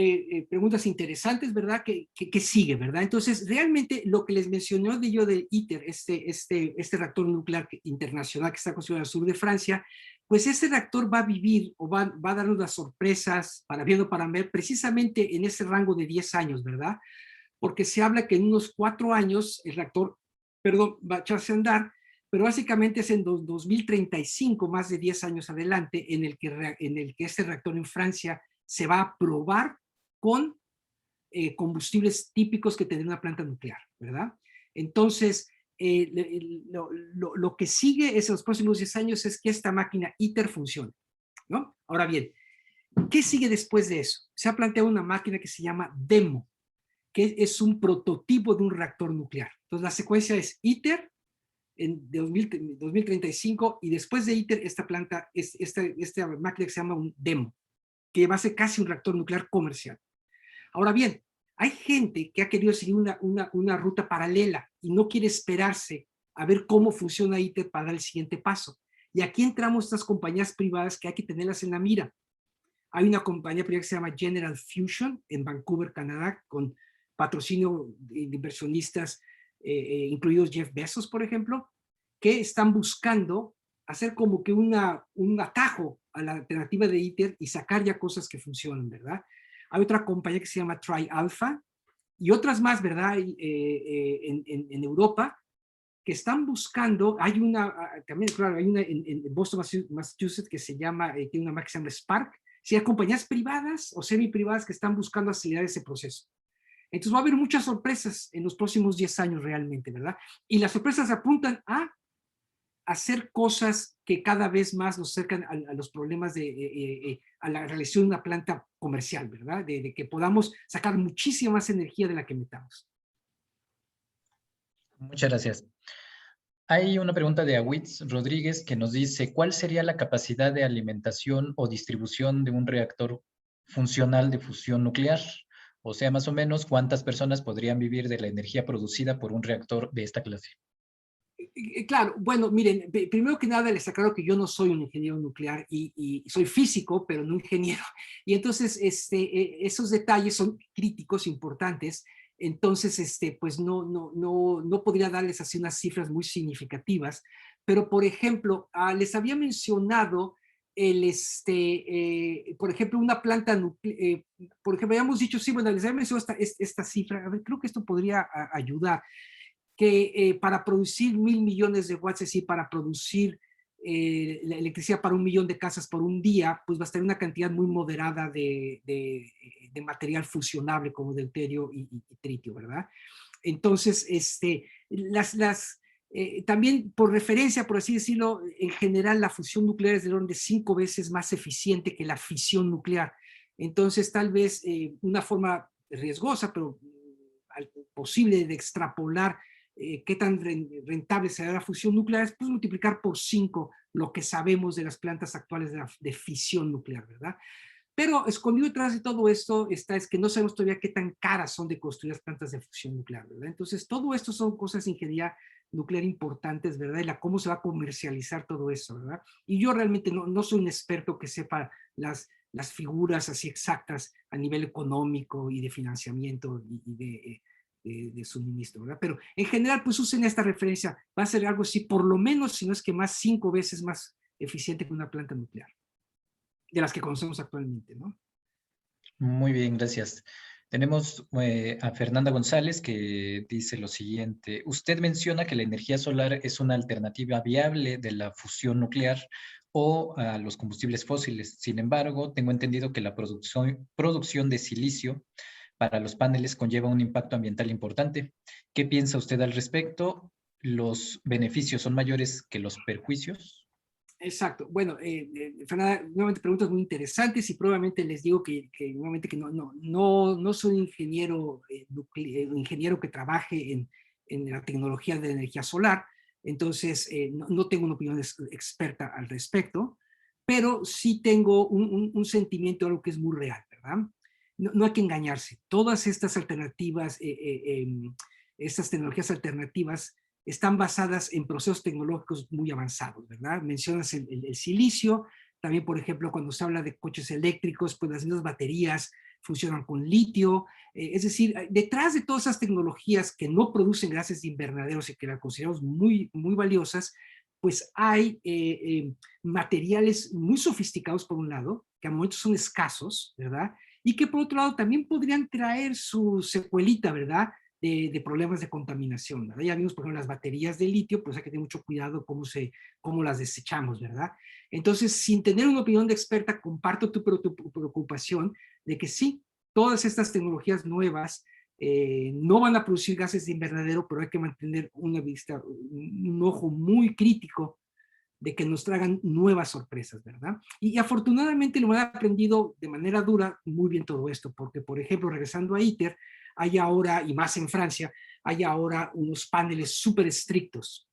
preguntas interesantes, ¿verdad? ¿Qué sigue, verdad? Entonces, realmente lo que les mencioné de yo del ITER, este reactor nuclear internacional que está construido al sur de Francia, pues ese reactor va a vivir o va a darnos las sorpresas, para bien o para mal, precisamente en ese rango de 10 años, ¿verdad? Porque se habla que en unos 4 años el reactor, va a echarse a andar, pero básicamente es en 2035, más de 10 años adelante, en el que este reactor en Francia se va a probar con combustibles típicos que tendría una planta nuclear, ¿verdad? Entonces, lo que sigue es en los próximos 10 años es que esta máquina ITER funcione, ¿no? Ahora bien, ¿qué sigue después de eso? Se ha planteado una máquina que se llama DEMO, que es un prototipo de un reactor nuclear. Entonces, la secuencia es ITER en 2035 y después de ITER esta máquina que se llama un DEMO, que va a ser casi un reactor nuclear comercial. Ahora bien, hay gente que ha querido seguir una ruta paralela y no quiere esperarse a ver cómo funciona ITER para dar el siguiente paso. Y aquí entramos estas compañías privadas que hay que tenerlas en la mira. Hay una compañía privada que se llama General Fusion en Vancouver, Canadá, con patrocinio de inversionistas, incluidos Jeff Bezos, por ejemplo, que están buscando hacer como que un atajo a la alternativa de ITER y sacar ya cosas que funcionan, ¿verdad? Hay otra compañía que se llama TriAlpha y otras más, ¿verdad? En Europa que están buscando, hay una, también, claro, hay una en Boston, Massachusetts, que se llama, tiene una marca que se llama Spark, si hay compañías privadas o semi-privadas que están buscando acelerar ese proceso. Entonces va a haber muchas sorpresas en los próximos 10 años realmente, ¿verdad? Y las sorpresas apuntan a hacer cosas que cada vez más nos acercan a los problemas a la realización de una planta comercial, ¿verdad? De que podamos sacar muchísima más energía de la que metamos. Muchas gracias. Hay una pregunta de Awitz Rodríguez que nos dice, ¿cuál sería la capacidad de alimentación o distribución de un reactor funcional de fusión nuclear? O sea, más o menos, ¿cuántas personas podrían vivir de la energía producida por un reactor de esta clase? Claro, bueno, miren, primero que nada les aclaro que yo no soy un ingeniero nuclear y soy físico, pero no ingeniero. Y entonces esos detalles son críticos, importantes. Entonces, pues no podría darles así unas cifras muy significativas. Pero, por ejemplo, les había mencionado por ejemplo, una planta nuclear, por ejemplo, habíamos dicho, sí, bueno, les había mencionado esta cifra. A ver, creo que esto podría ayudar. Que para producir 1,000 millones de watts, es decir, para producir la electricidad para 1 millón de casas por un día, pues bastaría una cantidad muy moderada de material fusionable como deuterio y tritio, ¿verdad? Entonces, también por referencia, por así decirlo, en general la fusión nuclear es del orden de 5 veces más eficiente que la fisión nuclear. Entonces, tal vez una forma riesgosa, pero posible de extrapolar qué tan rentable será la fusión nuclear, es pues multiplicar por 5 lo que sabemos de las plantas actuales de fisión nuclear, ¿verdad? Pero escondido detrás de todo esto es que no sabemos todavía qué tan caras son de construir las plantas de fusión nuclear, ¿verdad? Entonces, todo esto son cosas de ingeniería nuclear importantes, ¿verdad? Y cómo se va a comercializar todo eso, ¿verdad? Y yo realmente no soy un experto que sepa las figuras así exactas a nivel económico y de financiamiento y de de suministro, ¿verdad? Pero en general, pues usen esta referencia, va a ser algo así, por lo menos, si no es que más 5 veces más eficiente que una planta nuclear, de las que conocemos actualmente, ¿no? Muy bien, gracias. Tenemos a Fernanda González que dice lo siguiente. Usted menciona que la energía solar es una alternativa viable de la fusión nuclear o a los combustibles fósiles. Sin embargo, tengo entendido que la producción de silicio para los paneles conlleva un impacto ambiental importante. ¿Qué piensa usted al respecto? ¿Los beneficios son mayores que los perjuicios? Exacto. Bueno, Fernanda, nuevamente preguntas muy interesantes y probablemente les digo nuevamente que no soy ingeniero, ingeniero que trabaje en la tecnología de energía solar, entonces no tengo una opinión experta al respecto, pero sí tengo un sentimiento, algo que es muy real, ¿verdad? No hay que engañarse. Todas estas alternativas, estas tecnologías alternativas, están basadas en procesos tecnológicos muy avanzados, ¿verdad? Mencionas el silicio, también, por ejemplo, cuando se habla de coches eléctricos, pues las mismas baterías funcionan con litio, es decir, detrás de todas esas tecnologías que no producen gases de invernaderos y que las consideramos muy, muy valiosas, pues hay materiales muy sofisticados por un lado, que a momentos son escasos, ¿verdad? Y que por otro lado también podrían traer su secuelita, ¿verdad? De problemas de contaminación, ¿verdad? Ya vimos, por ejemplo, las baterías de litio, pues hay que tener mucho cuidado cómo las desechamos, ¿verdad? Entonces, sin tener una opinión de experta, comparto tu preocupación de que sí, todas estas tecnologías nuevas no van a producir gases de invernadero, pero hay que mantener un ojo muy crítico de que nos traigan nuevas sorpresas, ¿verdad? Y afortunadamente lo han aprendido de manera dura muy bien todo esto, porque, por ejemplo, regresando a ITER, hay ahora, y más en Francia, hay ahora unos paneles súper estrictos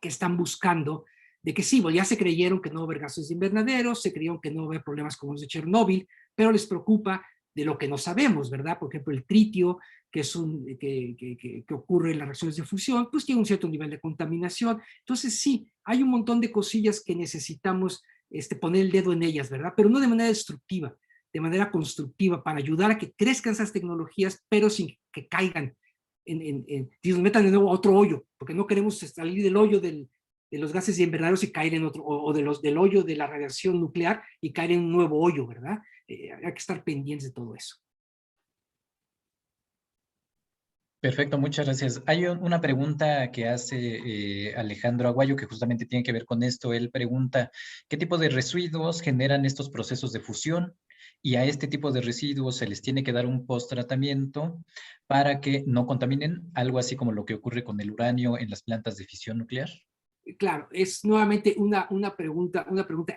que están buscando de que sí, pues ya se creyeron que no va a haber gases de invernadero, se creyeron que no va a haber problemas como los de Chernóbil, pero les preocupa de lo que no sabemos, ¿verdad? Por ejemplo, el tritio, que ocurre en las reacciones de fusión, pues tiene un cierto nivel de contaminación. Entonces sí, hay un montón de cosillas que necesitamos poner el dedo en ellas, ¿verdad? Pero no de manera destructiva, de manera constructiva, para ayudar a que crezcan esas tecnologías, pero sin que caigan y nos metan de nuevo a otro hoyo, porque no queremos salir del hoyo de los gases invernaderos y caer en otro, o del hoyo de la radiación nuclear y caer en un nuevo hoyo, ¿verdad? Hay que estar pendientes de todo eso. Perfecto, muchas gracias. Hay una pregunta que hace Alejandro Aguayo que justamente tiene que ver con esto. Él pregunta, ¿qué tipo de residuos generan estos procesos de fusión? Y a este tipo de residuos se les tiene que dar un post-tratamiento para que no contaminen, algo así como lo que ocurre con el uranio en las plantas de fisión nuclear. Claro, es nuevamente una pregunta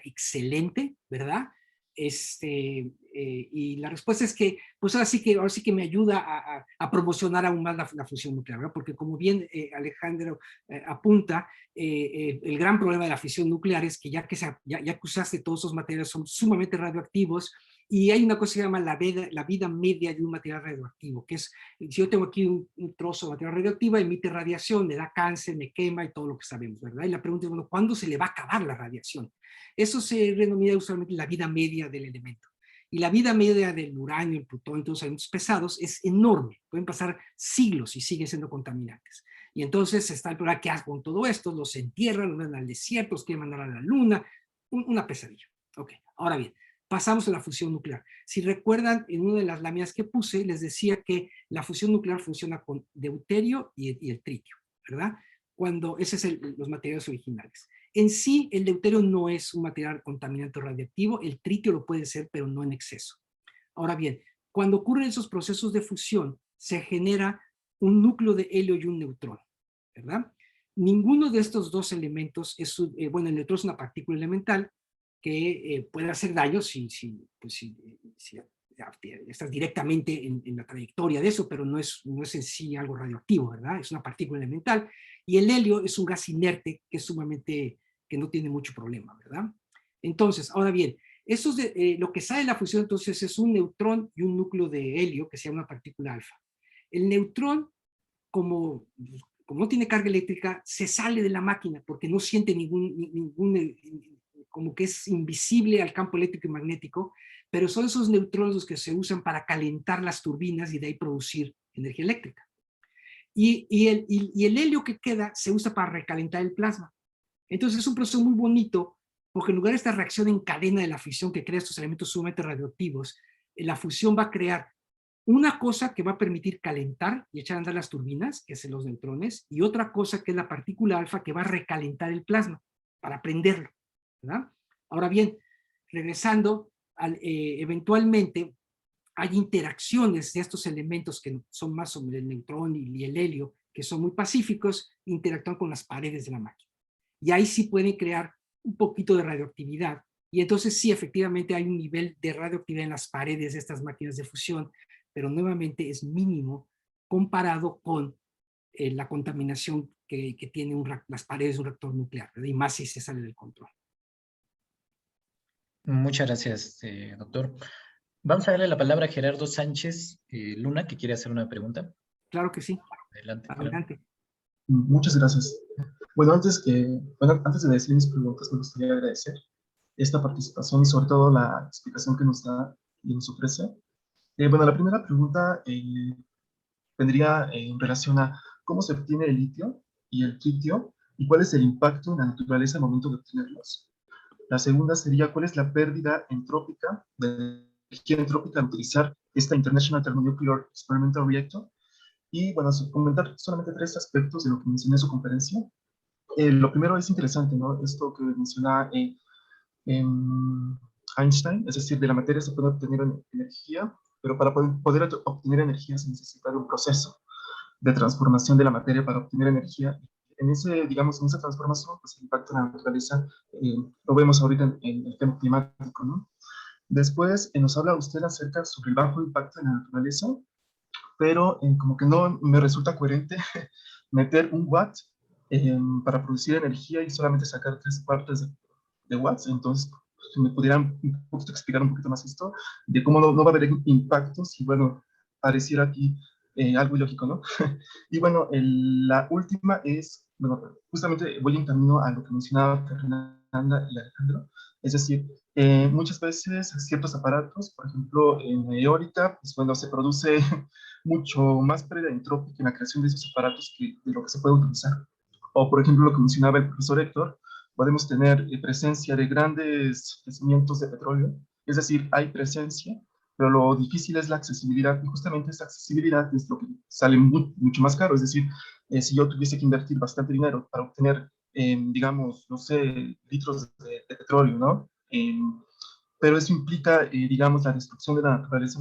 excelente, ¿verdad? Y la respuesta es que, pues ahora sí que me ayuda a promocionar aún más la fusión nuclear, ¿verdad? Porque como bien Alejandro apunta, el gran problema de la fisión nuclear es que ya que usaste todos esos materiales son sumamente radioactivos, y hay una cosa que se llama la vida media de un material radioactivo, que es, si yo tengo aquí un trozo de material radioactivo, emite radiación, me da cáncer, me quema y todo lo que sabemos, ¿verdad? Y la pregunta es, bueno, ¿cuándo se le va a acabar la radiación? Eso se denomina usualmente la vida media del elemento. Y la vida media del uranio, el plutonio, todos los elementos pesados es enorme. Pueden pasar siglos y siguen siendo contaminantes. Y entonces está el problema, ¿qué hacen con todo esto? Los entierran, los mandan al desierto, los quieren mandar a la luna. Una pesadilla. Ok, ahora bien, pasamos a la fusión nuclear. Si recuerdan, en una de las láminas que puse, les decía que la fusión nuclear funciona con deuterio y el tritio, ¿verdad? Cuando ese es los materiales originales. En sí, el deuterio no es un material contaminante radiactivo, el tritio lo puede ser, pero no en exceso. Ahora bien, cuando ocurren esos procesos de fusión, se genera un núcleo de helio y un neutrón, ¿verdad? Ninguno de estos dos elementos es, bueno, el neutrón es una partícula elemental que puede hacer daño si estás directamente en la trayectoria de eso, pero no es en sí algo radioactivo, ¿verdad? Es una partícula elemental. Y el helio es un gas inerte que es sumamente, que no tiene mucho problema, ¿verdad? Entonces, ahora bien, lo que sale de la fusión entonces es un neutrón y un núcleo de helio que se llama una partícula alfa. El neutrón, como no tiene carga eléctrica, se sale de la máquina porque no siente como que es invisible al campo eléctrico y magnético, pero son esos neutrones los que se usan para calentar las turbinas y de ahí producir energía eléctrica. y el helio que queda se usa para recalentar el plasma. Entonces es un proceso muy bonito, porque en lugar de esta reacción en cadena de la fisión que crea estos elementos sumamente radioactivos, la fusión va a crear una cosa que va a permitir calentar y echar a andar las turbinas, que es los neutrones, y otra cosa que es la partícula alfa que va a recalentar el plasma para prenderlo, ¿verdad? Ahora bien, regresando, eventualmente hay interacciones de estos elementos que son más sobre el neutrón y el helio, que son muy pacíficos, interactúan con las paredes de la máquina. Y ahí sí pueden crear un poquito de radioactividad. Y entonces sí, efectivamente hay un nivel de radioactividad en las paredes de estas máquinas de fusión, pero nuevamente es mínimo comparado con la contaminación que tiene las paredes de un reactor nuclear, ¿verdad? Y más si se sale del control. Muchas gracias, doctor. Vamos a darle la palabra a Gerardo Sánchez Luna, que quiere hacer una pregunta. Claro que sí. Adelante. Adelante. Muchas gracias. Bueno, antes de decir mis preguntas, me gustaría agradecer esta participación y sobre todo la explicación que nos da y nos ofrece. Bueno, la primera pregunta vendría en relación a cómo se obtiene el litio y el tritio y cuál es el impacto en la naturaleza al momento de obtenerlos. La segunda sería cuál es la pérdida entrópica de energía entrópica al utilizar esta International Thermonuclear Experimental Reactor. Y bueno, comentar solamente 3 aspectos de lo que mencioné en su conferencia. Lo primero es interesante, ¿no? Esto que mencionaba Einstein, es decir, de la materia se puede obtener energía, pero para poder obtener energía se necesita de un proceso de transformación de la materia para obtener energía. En digamos, en esa transformación, pues el impacto en la naturaleza lo vemos ahorita en el tema climático, ¿no? Después nos habla usted acerca sobre el bajo impacto en la naturaleza, pero como que no me resulta coherente meter un watt para producir energía y solamente sacar 3/4 de watts. Entonces, si me pudieran un poquito explicar un poquito más esto, de cómo no va a haber impactos y bueno, pareciera aquí algo ilógico, ¿no? Y bueno, la última es, bueno, justamente voy en camino a lo que mencionaba Fernanda y Alejandro, es decir, muchas veces ciertos aparatos, por ejemplo, en eólica, pues bueno, se produce mucho más pérdida entrópica en la creación de esos aparatos que de lo que se puede utilizar. O, por ejemplo, lo que mencionaba el profesor Héctor, podemos tener presencia de grandes yacimientos de petróleo, es decir, hay presencia, pero lo difícil es la accesibilidad, y justamente esa accesibilidad es lo que sale mucho más caro, es decir, si yo tuviese que invertir bastante dinero para obtener, digamos, no sé, litros de petróleo, ¿no? Pero eso implica, digamos, la destrucción de la naturaleza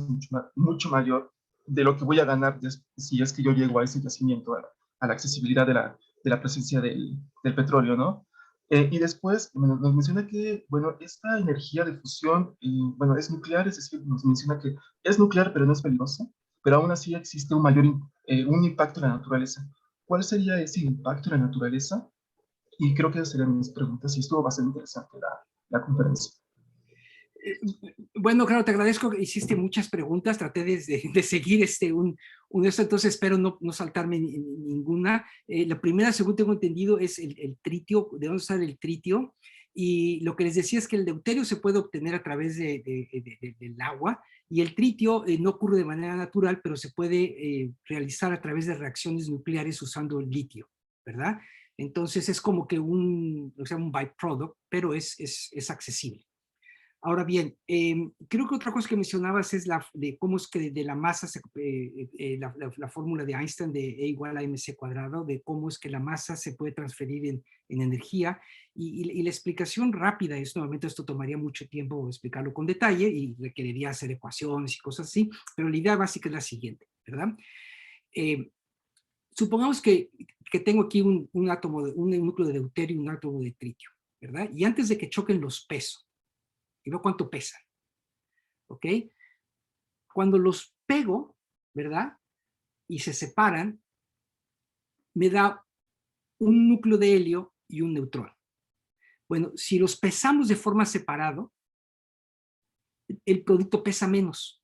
mucho mayor de lo que voy a ganar si es que yo llego a ese yacimiento, a la accesibilidad de la presencia del petróleo, ¿no? Y después nos menciona que, bueno, esta energía de fusión, bueno, es nuclear, es decir, nos menciona que es nuclear, pero no es peligrosa, pero aún así existe un impacto en la naturaleza. ¿Cuál sería ese impacto en la naturaleza? Y creo que esas serían mis preguntas, y estuvo bastante interesante la conferencia. Bueno, claro, te agradezco que hiciste muchas preguntas, traté de seguir entonces espero no saltarme ninguna. La primera, según tengo entendido, es el tritio, de dónde sale el tritio, y lo que les decía es que el deuterio se puede obtener a través del agua, y el tritio no ocurre de manera natural, pero se puede realizar a través de reacciones nucleares usando el litio, ¿verdad? Entonces es como que un byproduct, pero es accesible. Ahora bien, creo que otra cosa que mencionabas es de cómo es que de la masa, la fórmula de Einstein de E igual a mc cuadrado, de cómo es que la masa se puede transferir en energía. Y la explicación rápida es, nuevamente esto tomaría mucho tiempo explicarlo con detalle y requeriría hacer ecuaciones y cosas así, pero la idea básica es la siguiente, ¿verdad? Supongamos que tengo aquí un núcleo de deuterio y un átomo de tritio, ¿verdad? Y antes de que choquen los peso, y veo cuánto pesan, ¿ok? Cuando los pego, ¿verdad? Y se separan, me da un núcleo de helio y un neutrón. Bueno, si los pesamos de forma separada, el producto pesa menos.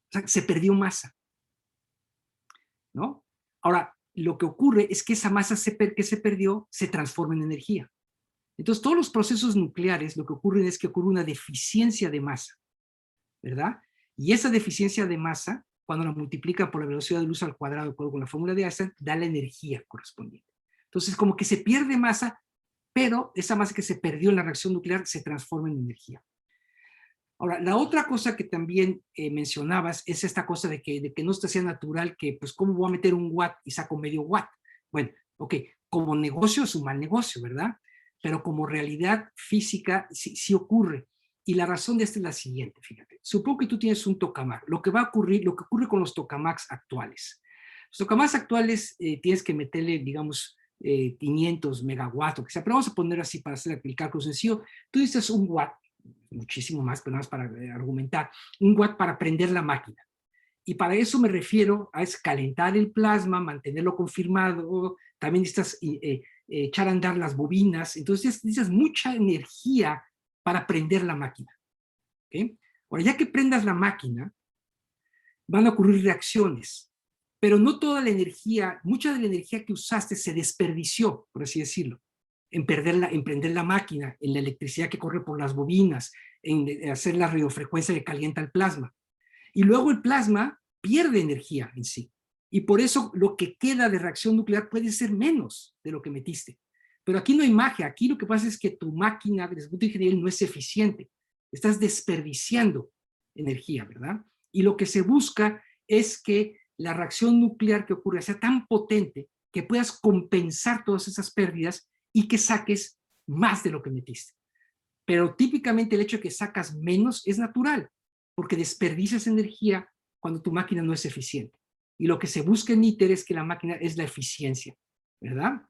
O sea, se perdió masa, ¿no? Ahora, lo que ocurre es que esa masa que se perdió se transforma en energía. Entonces, todos los procesos nucleares lo que ocurren es que ocurre una deficiencia de masa, ¿verdad? Y esa deficiencia de masa, cuando la multiplica por la velocidad de luz al cuadrado, de acuerdo con la fórmula de Einstein, da la energía correspondiente. Entonces, como que se pierde masa, pero esa masa que se perdió en la reacción nuclear se transforma en energía. Ahora, la otra cosa que también mencionabas es esta cosa de que no se hacía natural, que pues cómo voy a meter un watt y saco medio watt. Bueno, ok, como negocio es un mal negocio, ¿verdad? Pero como realidad física sí ocurre. Y la razón de esto es la siguiente, fíjate. Supongo que tú tienes un tokamak. Lo que ocurre con los tokamaks actuales. Los tokamaks actuales tienes que meterle, digamos, 500 megawatts, o que sea, pero vamos a poner así para hacer el cálculo sencillo. Tú dices un watt, muchísimo más, pero nada más para argumentar, un watt para prender la máquina. Y para eso me refiero a calentar el plasma, mantenerlo confirmado, también necesitas echar a andar las bobinas, entonces necesitas mucha energía para prender la máquina. ¿Okay? Ahora, ya que prendas la máquina, van a ocurrir reacciones, pero no toda la energía, mucha de la energía que usaste se desperdició, por así decirlo, en prender la máquina, en la electricidad que corre por las bobinas, en hacer la radiofrecuencia que calienta el plasma. Y luego el plasma pierde energía en sí. Y por eso lo que queda de reacción nuclear puede ser menos de lo que metiste. Pero aquí no hay magia. Aquí lo que pasa es que tu máquina, desde el punto de ingeniería, no es eficiente. Estás desperdiciando energía, ¿verdad? Y lo que se busca es que la reacción nuclear que ocurre sea tan potente que puedas compensar todas esas pérdidas y que saques más de lo que metiste. Pero típicamente el hecho de que sacas menos es natural, porque desperdicias energía cuando tu máquina no es eficiente. Y lo que se busca en ITER es que la máquina es la eficiencia, ¿verdad?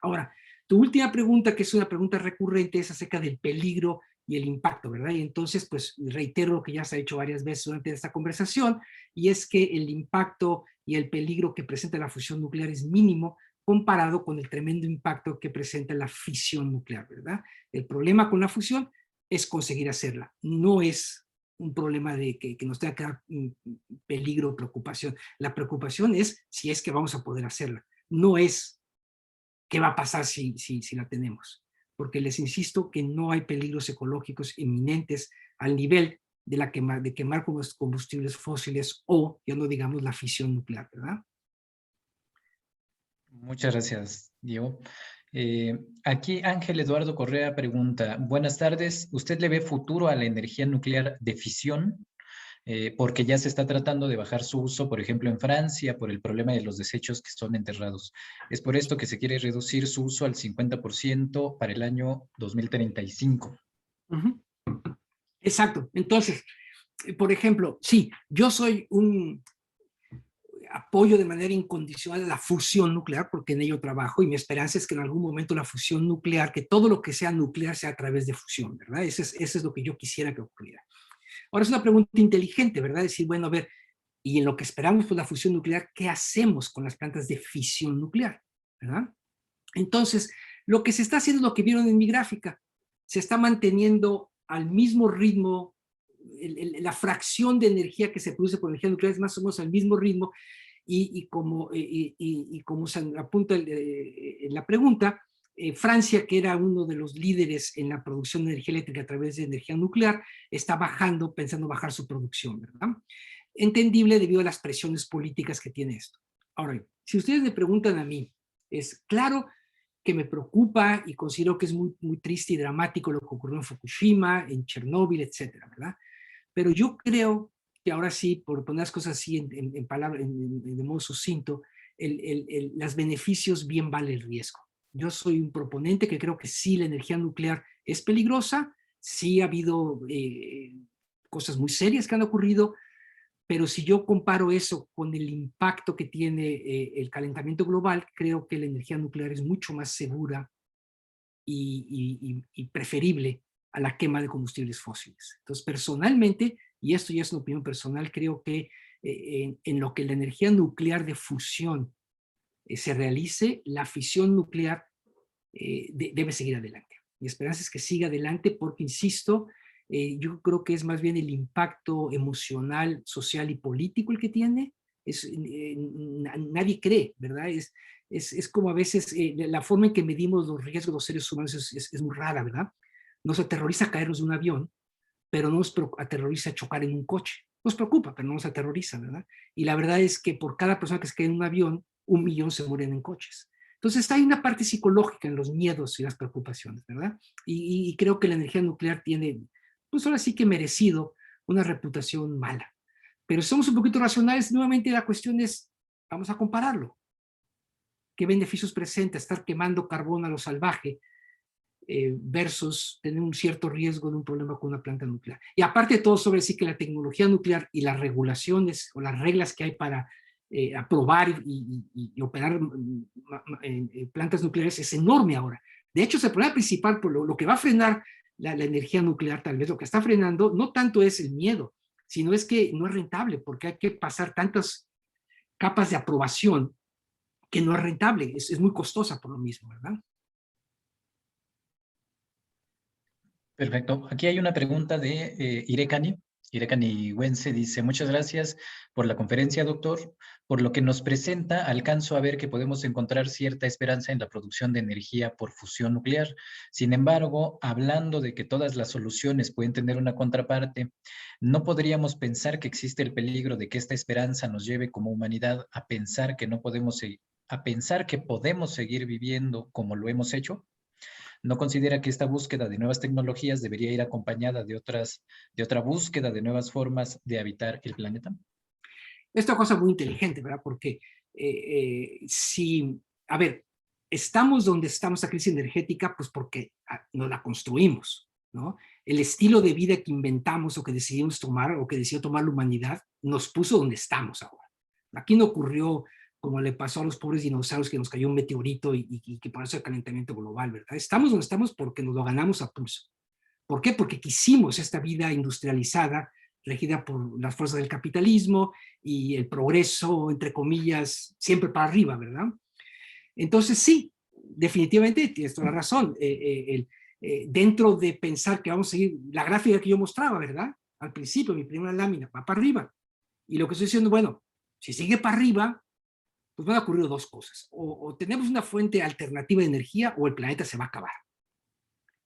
Ahora, tu última pregunta, que es una pregunta recurrente, es acerca del peligro y el impacto, ¿verdad? Y entonces, pues reitero lo que ya se ha hecho varias veces durante esta conversación, y es que el impacto y el peligro que presenta la fusión nuclear es mínimo comparado con el tremendo impacto que presenta la fisión nuclear, ¿verdad? El problema con la fusión es conseguir hacerla, no es un problema de que nos tenga que dar peligro o preocupación. La preocupación es si es que vamos a poder hacerla, no es qué va a pasar si la tenemos, porque les insisto que no hay peligros ecológicos inminentes al nivel de quemar combustibles fósiles o, ya no digamos, la fisión nuclear, ¿verdad? Muchas gracias, Diego. Aquí Ángel Eduardo Correa pregunta, buenas tardes, ¿usted le ve futuro a la energía nuclear de fisión? Porque ya se está tratando de bajar su uso, por ejemplo, en Francia, por el problema de los desechos que son enterrados. Es por esto que se quiere reducir su uso al 50% para el año 2035. Uh-huh. Exacto. Entonces, por ejemplo, sí, yo soy un apoyo de manera incondicional a la fusión nuclear, porque en ello trabajo, y mi esperanza es que en algún momento la fusión nuclear, que todo lo que sea nuclear sea a través de fusión, ¿verdad? Eso es lo que yo quisiera que ocurriera. Ahora es una pregunta inteligente, ¿verdad? Decir, bueno, a ver, y en lo que esperamos por la fusión nuclear, ¿qué hacemos con las plantas de fisión nuclear? ¿Verdad? Entonces, lo que se está haciendo es lo que vieron en mi gráfica. Se está manteniendo al mismo ritmo, la fracción de energía que se produce por energía nuclear es más o menos al mismo ritmo, y como se apunta en la pregunta, Francia, que era uno de los líderes en la producción de energía eléctrica a través de energía nuclear, está bajando, pensando bajar su producción, ¿verdad? Entendible debido a las presiones políticas que tiene esto. Ahora, si ustedes me preguntan a mí, es claro que me preocupa y considero que es muy, muy triste y dramático lo que ocurrió en Fukushima, en Chernóbil, etcétera, ¿verdad? Pero yo creo que ahora sí, por poner las cosas así en palabras, de modo sucinto, los beneficios bien vale el riesgo. Yo soy un proponente que creo que sí, la energía nuclear es peligrosa, sí ha habido cosas muy serias que han ocurrido, pero si yo comparo eso con el impacto que tiene el calentamiento global, creo que la energía nuclear es mucho más segura y preferible a la quema de combustibles fósiles. Entonces, personalmente, y esto ya es una opinión personal, creo que en lo que la energía nuclear de fusión se realice, la fisión nuclear debe seguir adelante. Mi esperanza es que siga adelante porque, insisto, yo creo que es más bien el impacto emocional, social y político el que tiene. Nadie cree, ¿verdad? Es como a veces la forma en que medimos los riesgos de los seres humanos es muy rara, ¿verdad? Nos aterroriza caernos de un avión, pero no nos aterroriza chocar en un coche. Nos preocupa, pero no nos aterroriza, ¿verdad? Y la verdad es que por cada persona que se queda en un avión, 1 millón se mueren en coches. Entonces hay una parte psicológica en los miedos y las preocupaciones, ¿verdad? Y creo que la energía nuclear tiene, pues ahora sí que merecido una reputación mala. Pero si somos un poquito racionales, nuevamente la cuestión es, vamos a compararlo. ¿Qué beneficios presenta estar quemando carbón a lo salvaje versus tener un cierto riesgo de un problema con una planta nuclear? Y aparte de todo, sobre sí que la tecnología nuclear y las regulaciones o las reglas que hay para aprobar y operar plantas nucleares es enorme ahora. De hecho, el problema principal, por lo que va a frenar la energía nuclear, tal vez lo que está frenando, no tanto es el miedo, sino es que no es rentable, porque hay que pasar tantas capas de aprobación que no es rentable, es muy costosa por lo mismo, ¿verdad? Perfecto. Aquí hay una pregunta de Irekani. Irekani Wense dice, muchas gracias por la conferencia, doctor. Por lo que nos presenta, alcanzo a ver que podemos encontrar cierta esperanza en la producción de energía por fusión nuclear. Sin embargo, hablando de que todas las soluciones pueden tener una contraparte, ¿no podríamos pensar que existe el peligro de que esta esperanza nos lleve como humanidad a pensar que no podemos a pensar que podemos seguir viviendo como lo hemos hecho? ¿No considera que esta búsqueda de nuevas tecnologías debería ir acompañada de otra búsqueda de nuevas formas de habitar el planeta? Esta cosa muy inteligente, ¿verdad? Porque si, a ver, estamos donde estamos, la crisis energética, pues porque nos la construimos, ¿no? El estilo de vida que inventamos o que decidimos tomar o que decidió tomar la humanidad nos puso donde estamos ahora. Aquí no ocurrió como le pasó a los pobres dinosaurios, que nos cayó un meteorito y que por eso el calentamiento global, ¿verdad? Estamos donde estamos porque nos lo ganamos a pulso. ¿Por qué? Porque quisimos esta vida industrializada, regida por las fuerzas del capitalismo y el progreso, entre comillas, siempre para arriba, ¿verdad? Entonces sí, definitivamente tienes toda la razón. Dentro de pensar que vamos a seguir, la gráfica que yo mostraba, ¿verdad? Al principio, mi primera lámina, va para arriba. Y lo que estoy diciendo, bueno, si sigue para arriba, pues van a ocurrir dos cosas. O tenemos una fuente alternativa de energía o el planeta se va a acabar.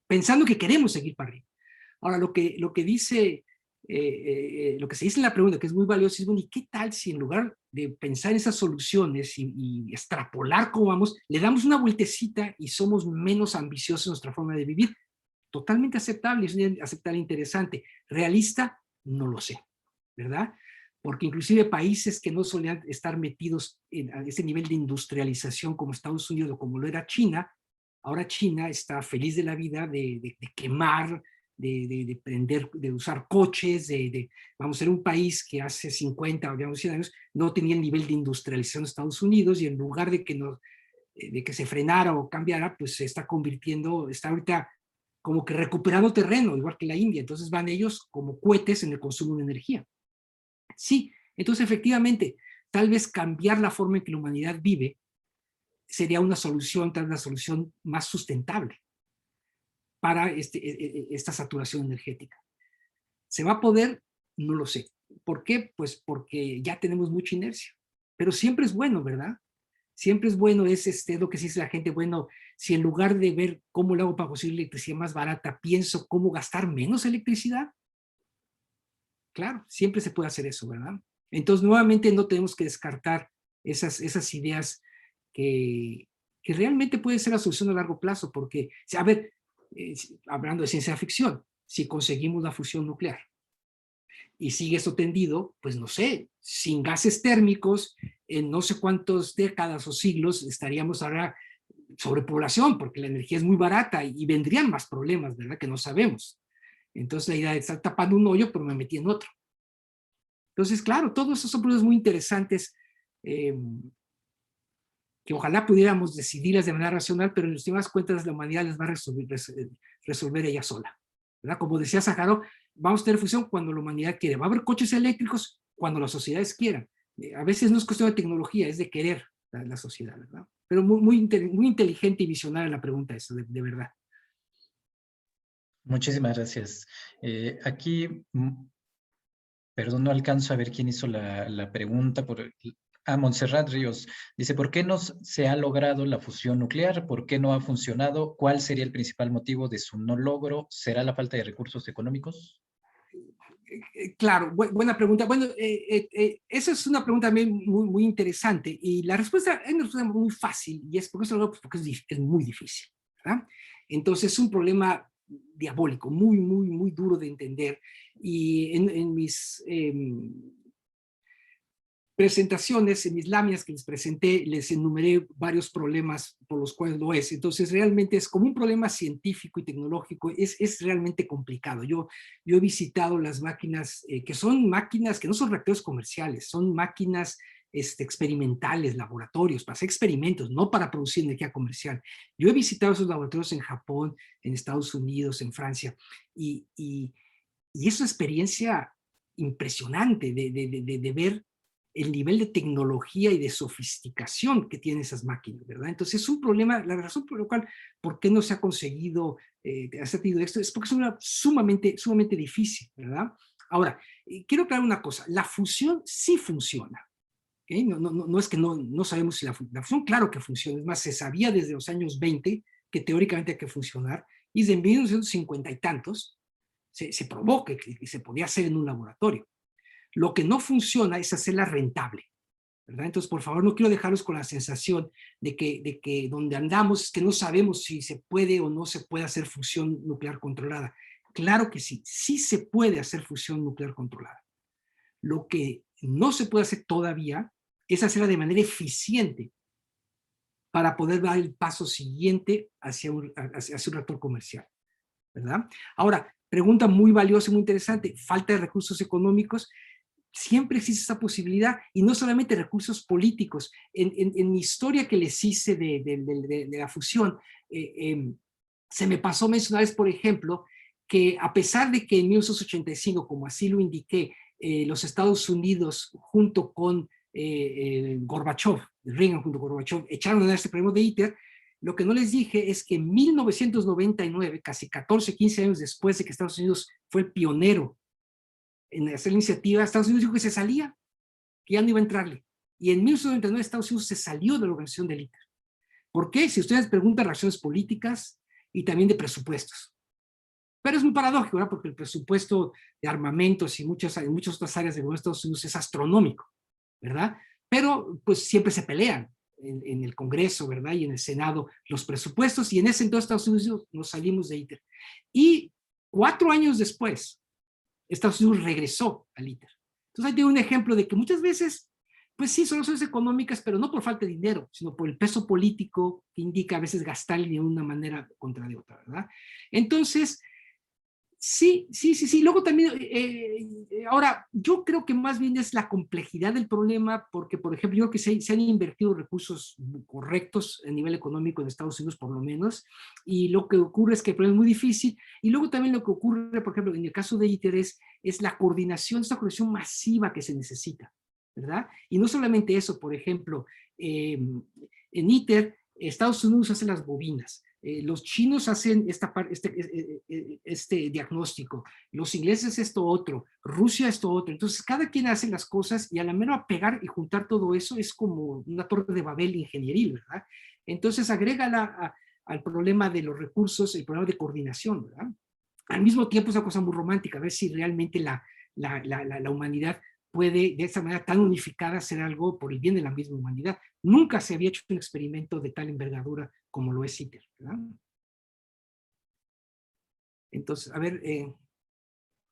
Pensando que queremos seguir para arriba. Ahora, lo que dice, lo que se dice en la pregunta, que es muy valioso, es, bueno, ¿y qué tal si en lugar de pensar en esas soluciones y extrapolar cómo vamos, le damos una vueltecita y somos menos ambiciosos en nuestra forma de vivir? Totalmente aceptable, es aceptable, interesante. Realista, no lo sé, ¿verdad? Porque inclusive países que no solían estar metidos a ese nivel de industrialización como Estados Unidos o como lo era China, ahora China está feliz de la vida de quemar, de prender, de usar coches, vamos a ser un país que hace 50 o digamos 100 años no tenía el nivel de industrialización de Estados Unidos, y en lugar de que se frenara o cambiara, pues se está convirtiendo, está ahorita como que recuperando terreno, igual que la India. Entonces van ellos como cohetes en el consumo de energía. Sí, entonces efectivamente, tal vez cambiar la forma en que la humanidad vive sería una solución, tal vez una solución más sustentable para esta saturación energética. ¿Se va a poder? No lo sé. ¿Por qué? Pues porque ya tenemos mucha inercia. Pero siempre es bueno, ¿verdad? Siempre es bueno, es lo que dice la gente, bueno, si en lugar de ver cómo le hago para conseguir electricidad más barata, pienso cómo gastar menos electricidad. Claro, siempre se puede hacer eso, ¿verdad? Entonces, nuevamente, no tenemos que descartar esas ideas que realmente pueden ser la solución a largo plazo, porque, a ver, hablando de ciencia ficción, si conseguimos la fusión nuclear y sigue esto tendido, pues no sé, sin gases térmicos, en no sé cuántas décadas o siglos estaríamos ahora sobrepoblación, porque la energía es muy barata y vendrían más problemas, ¿verdad? Que no sabemos. Entonces la idea de estar tapando un hoyo, pero me metí en otro. Entonces, claro, todos esos son procesos muy interesantes que ojalá pudiéramos decidirlas de manera racional, pero en últimas cuentas la humanidad les va a resolver ella sola, ¿verdad? Como decía Sájarov, vamos a tener fusión cuando la humanidad quiere. Va a haber coches eléctricos cuando las sociedades quieran. A veces no es cuestión de tecnología, es de querer la sociedad, ¿verdad? Pero muy inteligente y visionaria la pregunta esa, de verdad. Muchísimas gracias. Aquí, perdón, no alcanzo a ver quién hizo la pregunta. Montserrat Ríos dice, ¿por qué no se ha logrado la fusión nuclear? ¿Por qué no ha funcionado? ¿Cuál sería el principal motivo de su no logro? ¿Será la falta de recursos económicos? Claro, buena pregunta. Bueno, esa es una pregunta también muy interesante y la respuesta es una respuesta muy fácil y es porque es muy difícil, ¿verdad? Entonces es un problema diabólico, muy duro de entender y en mis presentaciones, en mis láminas que les presenté, les enumeré varios problemas por los cuales lo es. Entonces, realmente es como un problema científico y tecnológico, es realmente complicado. Yo he visitado las máquinas, que son máquinas que no son reactores comerciales, son máquinas experimentales, laboratorios, para hacer experimentos, no para producir energía comercial. Yo he visitado esos laboratorios en Japón, en Estados Unidos, en Francia, y es una experiencia impresionante de ver el nivel de tecnología y de sofisticación que tienen esas máquinas, ¿verdad? Entonces es un problema, la razón por la cual, ¿por qué no se ha conseguido hacer esto? Es porque es una sumamente difícil, ¿verdad? Ahora, quiero aclarar una cosa, la fusión sí funciona, ¿okay? No es que no sabemos si la fusión, claro que funciona, es más, se sabía desde los años 20 que teóricamente hay que funcionar, y desde 1950 y tantos se probó que se podía hacer en un laboratorio. Lo que no funciona es hacerla rentable, ¿verdad? Entonces, por favor, no quiero dejarlos con la sensación de que donde andamos es que no sabemos si se puede o no se puede hacer fusión nuclear controlada. Claro que sí, sí se puede hacer fusión nuclear controlada. Lo que no se puede hacer todavía es hacerla de manera eficiente para poder dar el paso siguiente hacia un reactor comercial, ¿verdad? Ahora, pregunta muy valiosa y muy interesante, falta de recursos económicos. Siempre existe esa posibilidad, y no solamente recursos políticos. En mi historia que les hice de la fusión, se me pasó mencionarles, por ejemplo, que a pesar de que en 1985, como así lo indiqué, los Estados Unidos junto con Gorbachev, Reagan junto con Gorbachev, echaron a andar este proyecto de ITER, lo que no les dije es que en 1999, casi 14, 15 años después de que Estados Unidos fue el pionero en hacer la iniciativa, Estados Unidos dijo que se salía, que ya no iba a entrarle. Y en 1999 Estados Unidos se salió de la organización del ITER. ¿Por qué? Si ustedes preguntan, razones políticas y también de presupuestos. Pero es muy paradójico, ¿verdad? Porque el presupuesto de armamentos y muchas otras áreas del gobierno de Estados Unidos es astronómico, ¿verdad? Pero pues siempre se pelean en el Congreso, ¿verdad? Y en el Senado los presupuestos, y en ese entonces Estados Unidos nos salimos de ITER. Y 4 años después, Estados Unidos regresó al ITER. Entonces ahí tengo un ejemplo de que muchas veces, pues sí, son razones económicas, pero no por falta de dinero, sino por el peso político que indica a veces gastar de una manera contra de otra, ¿verdad? Entonces, sí. Luego también, ahora, yo creo que más bien es la complejidad del problema, porque, por ejemplo, yo creo que se han invertido recursos correctos a nivel económico en Estados Unidos, por lo menos, y lo que ocurre es que el problema es muy difícil, y luego también lo que ocurre, por ejemplo, en el caso de ITER es la coordinación, esta coordinación masiva que se necesita, ¿verdad? Y no solamente eso, por ejemplo, en ITER, Estados Unidos hace las bobinas, los chinos hacen este diagnóstico, los ingleses esto otro, Rusia esto otro. Entonces cada quien hace las cosas y a la mera pegar y juntar todo eso es como una torre de Babel ingenieril, ¿verdad? Entonces agrega al problema de los recursos el problema de coordinación, ¿verdad? Al mismo tiempo es una cosa muy romántica, a ver si realmente la humanidad puede de esa manera tan unificada hacer algo por el bien de la misma humanidad. Nunca se había hecho un experimento de tal envergadura como lo es ITER, ¿verdad? Entonces, a ver...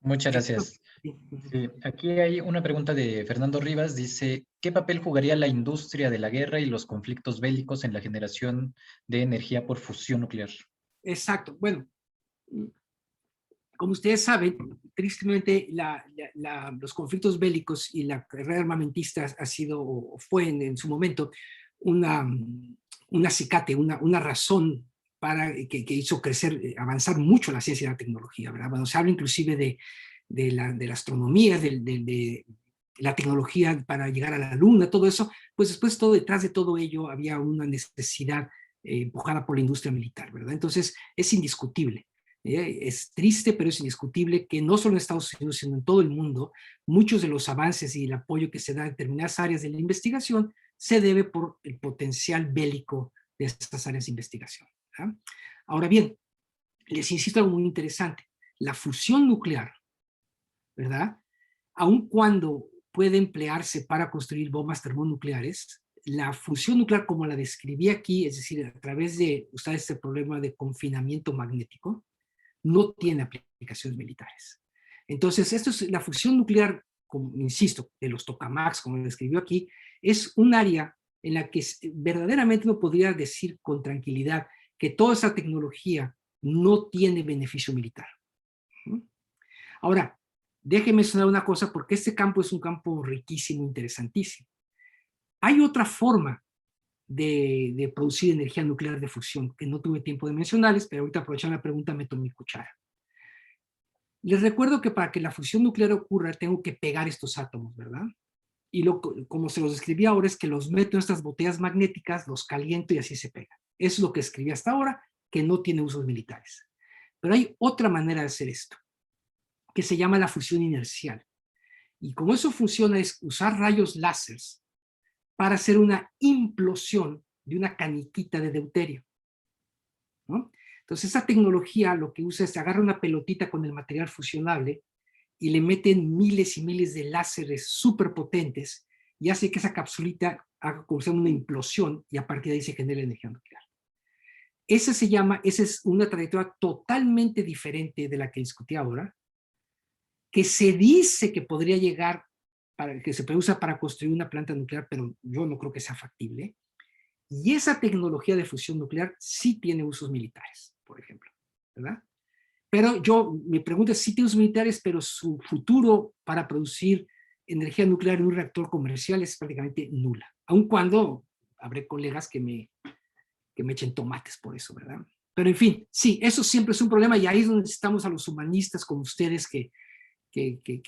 Muchas gracias. Sí, aquí hay una pregunta de Fernando Rivas, dice, ¿qué papel jugaría la industria de la guerra y los conflictos bélicos en la generación de energía por fusión nuclear? Exacto, bueno, como ustedes saben, tristemente los conflictos bélicos y la carrera armamentista ha sido, o fue en su momento, un acicate, una razón para que hizo crecer, avanzar mucho la ciencia y la tecnología, ¿verdad? Bueno, se habla inclusive de la astronomía, de la tecnología para llegar a la luna, todo eso, pues después detrás de todo ello había una necesidad empujada por la industria militar, ¿verdad? Entonces es indiscutible. Es triste, pero es indiscutible que no solo en Estados Unidos, sino en todo el mundo, muchos de los avances y el apoyo que se da en determinadas áreas de la investigación se debe por el potencial bélico de estas áreas de investigación, ¿verdad? Ahora bien, les insisto algo muy interesante. La fusión nuclear, ¿verdad? Aun cuando puede emplearse para construir bombas termonucleares, la fusión nuclear como la describí aquí, es decir, a través de usar este problema de confinamiento magnético, no tiene aplicaciones militares. Entonces, esto es la fusión nuclear, como insisto, de los tokamaks, como lo describió aquí, es un área en la que verdaderamente uno podría decir con tranquilidad que toda esa tecnología no tiene beneficio militar. Ahora, déjeme mencionar una cosa, porque este campo es un campo riquísimo, interesantísimo. Hay otra forma de producir energía nuclear de fusión, que no tuve tiempo de mencionarles, pero ahorita aprovechando la pregunta meto mi cuchara. Les recuerdo que para que la fusión nuclear ocurra tengo que pegar estos átomos, ¿verdad? Y como se los describí ahora es que los meto en estas botellas magnéticas, los caliento y así se pegan. Eso es lo que escribí hasta ahora, que no tiene usos militares. Pero hay otra manera de hacer esto, que se llama la fusión inercial. Y como eso funciona es usar rayos láseres para hacer una implosión de una caniquita de deuterio, ¿no? Entonces esa tecnología lo que usa es agarra una pelotita con el material fusionable y le meten miles y miles de láseres súper potentes y hace que esa capsulita haga como sea una implosión y a partir de ahí se genera energía nuclear. Esa es una trayectoria totalmente diferente de la que discutí ahora, que se dice que podría llegar, que se puede usar para construir una planta nuclear, pero yo no creo que sea factible. Y esa tecnología de fusión nuclear sí tiene usos militares, por ejemplo, ¿verdad? Pero mi pregunta es, sí tiene usos militares, pero su futuro para producir energía nuclear en un reactor comercial es prácticamente nula, aun cuando habré colegas que me echen tomates por eso, ¿verdad? Pero en fin, sí, eso siempre es un problema y ahí es donde necesitamos a los humanistas como ustedes que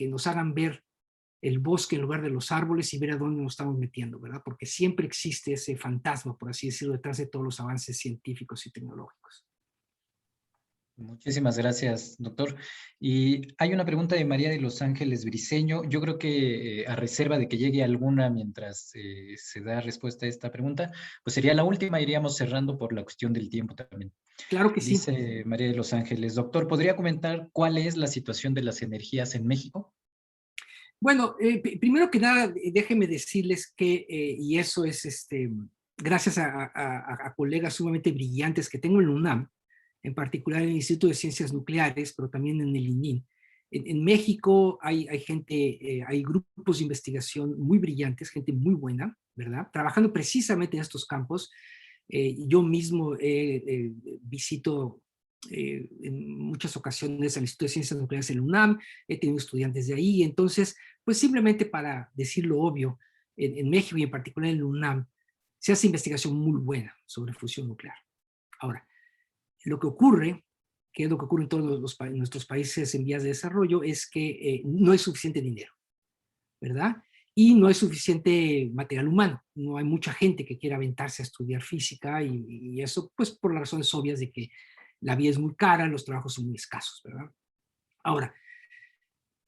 nos hagan ver el bosque en lugar de los árboles y ver a dónde nos estamos metiendo, ¿verdad? Porque siempre existe ese fantasma, por así decirlo, detrás de todos los avances científicos y tecnológicos. Muchísimas gracias, doctor. Y hay una pregunta de María de Los Ángeles Briceño. Yo creo que a reserva de que llegue alguna mientras se da respuesta a esta pregunta, pues sería la última, iríamos cerrando por la cuestión del tiempo también. Claro que sí. Dice María de Los Ángeles, doctor, ¿podría comentar cuál es la situación de las energías en México? Bueno, primero que nada, déjenme decirles que, y eso es gracias a colegas sumamente brillantes que tengo en la UNAM, en particular en el Instituto de Ciencias Nucleares, pero también en el ININ. En México hay gente, hay grupos de investigación muy brillantes, gente muy buena, ¿verdad? Trabajando precisamente en estos campos. Yo mismo visito en muchas ocasiones al Instituto de Ciencias Nucleares en la UNAM, he tenido estudiantes de ahí, entonces, pues simplemente para decir lo obvio, en México y en particular en la UNAM, se hace investigación muy buena sobre fusión nuclear. Ahora, lo que ocurre, que es lo que ocurre en todos nuestros países en vías de desarrollo, es que no hay suficiente dinero, ¿verdad? Y no hay suficiente material humano. No hay mucha gente que quiera aventarse a estudiar física y eso, pues por las razones obvias de que la vida es muy cara, los trabajos son muy escasos, ¿verdad? Ahora,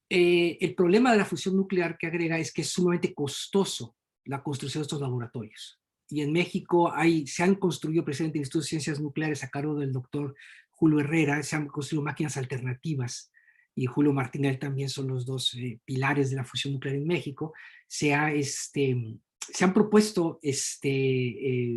el problema de la fusión nuclear que agrega es que es sumamente costoso la construcción de estos laboratorios. Y en México se han construido precisamente en el Instituto de Ciencias Nucleares a cargo del doctor Julio Herrera, se han construido máquinas alternativas y Julio Martinel también son los dos pilares de la fusión nuclear en México. Se han propuesto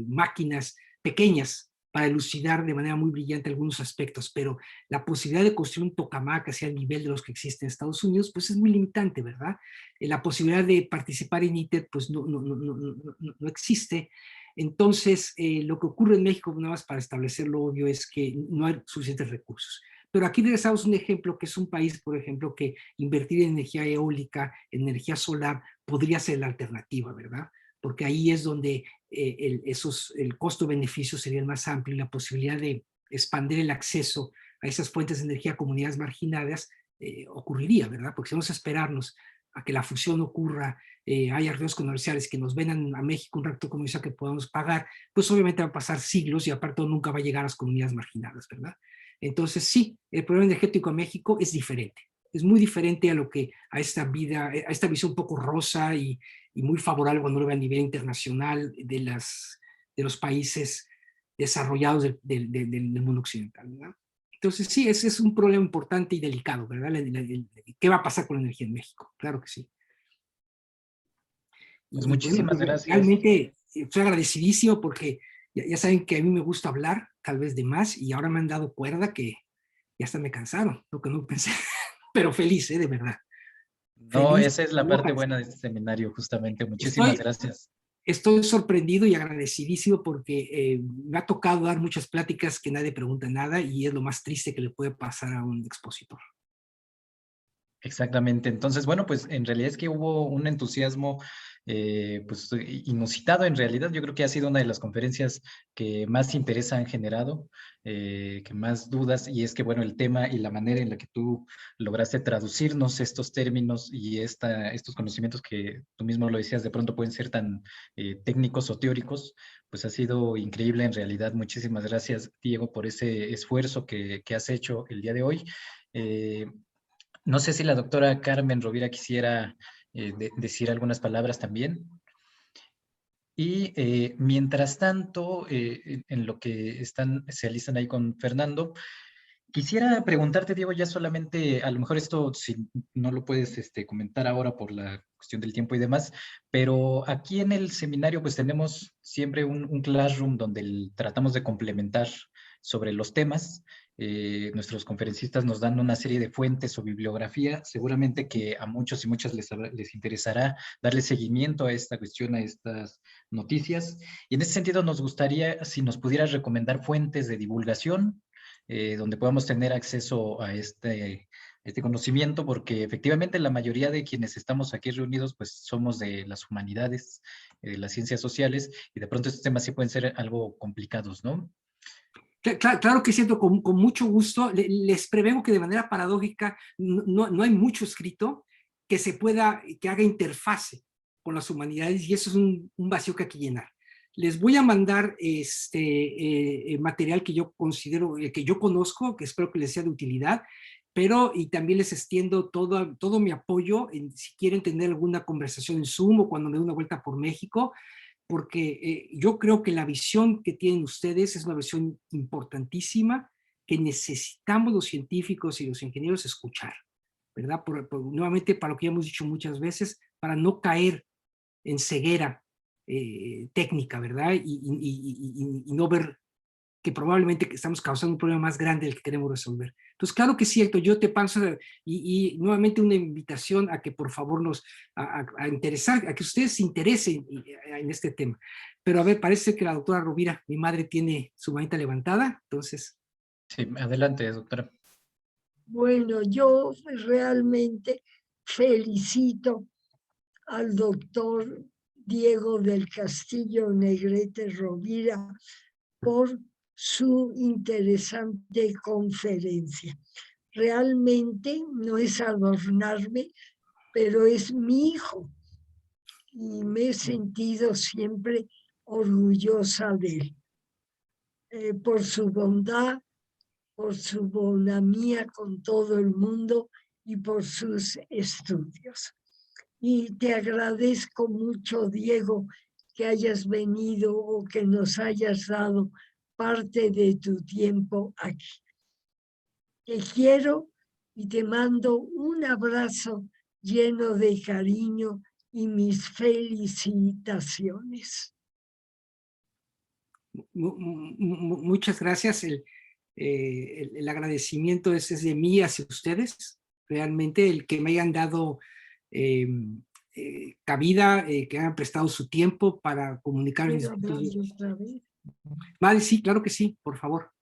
máquinas pequeñas para elucidar de manera muy brillante algunos aspectos, pero la posibilidad de construir un tokamak hacia el nivel de los que existen en Estados Unidos, pues es muy limitante, ¿verdad? La posibilidad de participar en ITER, pues no existe. Entonces, lo que ocurre en México, nada más para establecer lo obvio, es que no hay suficientes recursos. Pero aquí regresamos un ejemplo, que es un país, por ejemplo, que invertir en energía eólica, en energía solar, podría ser la alternativa, ¿verdad? Porque ahí es donde el costo-beneficio sería el más amplio y la posibilidad de expandir el acceso a esas fuentes de energía a comunidades marginadas ocurriría, ¿verdad? Porque si vamos a esperarnos a que la fusión ocurra, haya redes comerciales que nos vendan a México un reactor comercial que podamos pagar, pues obviamente va a pasar siglos y aparte nunca va a llegar a las comunidades marginadas, ¿verdad? Entonces sí, el problema energético en México es diferente. Es muy diferente a esta visión un poco rosa y muy favorable cuando lo ve a nivel internacional de los países desarrollados del mundo occidental, ¿verdad? Entonces, sí, ese es un problema importante y delicado, ¿verdad? ¿Qué va a pasar con la energía en México? Claro que sí. Pues Y bueno, muchísimas pues, gracias. realmente estoy agradecidísimo porque ya saben que a mí me gusta hablar, tal vez de más, y ahora me han dado cuerda que ya hasta me cansaron, lo que no pensé, pero feliz, de verdad. No, Feliz. esa es la parte buena de este seminario, justamente. Muchísimas Estoy, gracias. estoy sorprendido y agradecidísimo porque me ha tocado dar muchas pláticas que nadie pregunta nada y es lo más triste que le puede pasar a un expositor. Exactamente. Entonces, bueno, pues en realidad es que hubo un entusiasmo pues inusitado en realidad. Yo creo que ha sido una de las conferencias que más interés han generado, que más dudas, y es que, bueno, el tema y la manera en la que tú lograste traducirnos estos términos y estos conocimientos que tú mismo lo decías, de pronto pueden ser tan técnicos o teóricos, pues ha sido increíble en realidad. Muchísimas gracias, Diego, por ese esfuerzo que has hecho el día de hoy. No sé si la doctora Carmen Rovira quisiera decir algunas palabras también. Y mientras tanto, en lo que se alistan ahí con Fernando, quisiera preguntarte, Diego, ya solamente, a lo mejor esto si no lo puedes comentar ahora por la cuestión del tiempo y demás, pero aquí en el seminario pues tenemos siempre un classroom donde tratamos de complementar sobre los temas. Nuestros conferencistas nos dan una serie de fuentes o bibliografía, seguramente que a muchos y muchas les interesará darle seguimiento a esta cuestión, a estas noticias. Y en ese sentido nos gustaría si nos pudieras recomendar fuentes de divulgación donde podamos tener acceso a este conocimiento, porque efectivamente la mayoría de quienes estamos aquí reunidos, pues somos de las humanidades, de las ciencias sociales, y de pronto estos temas sí pueden ser algo complicados, ¿no? Claro que siento con mucho gusto. Les preveo que de manera paradójica no hay mucho escrito que haga interfase con las humanidades y eso es un vacío que hay que llenar. Les voy a mandar material que yo considero, que yo conozco, que espero que les sea de utilidad, pero y también les extiendo todo mi apoyo si quieren tener alguna conversación en Zoom o cuando me dé una vuelta por México, porque yo creo que la visión que tienen ustedes es una visión importantísima que necesitamos los científicos y los ingenieros escuchar, ¿verdad? Nuevamente, para lo que ya hemos dicho muchas veces, para no caer en ceguera técnica, ¿verdad? Y no ver que probablemente estamos causando un problema más grande del que queremos resolver. Entonces, claro que es cierto, yo te paso y nuevamente una invitación a que por favor a que ustedes se interesen en este tema. Pero a ver, parece que la doctora Rovira, mi madre, tiene su manita levantada, entonces. Sí, adelante, doctora. Bueno, yo realmente felicito al doctor Diego del Castillo Negrete Rovira por su interesante conferencia. Realmente no es adornarme, pero es mi hijo y me he sentido siempre orgullosa de él, por su bondad, por su bonanía con todo el mundo y por sus estudios. Y te agradezco mucho, Diego, que hayas venido o que nos hayas dado parte de tu tiempo aquí. Te quiero y te mando un abrazo lleno de cariño y mis felicitaciones. Muchas gracias. El agradecimiento es de mí hacia ustedes. Realmente el que me hayan dado cabida, que hayan prestado su tiempo para comunicar mis puntos. Vale, sí, claro que sí, por favor.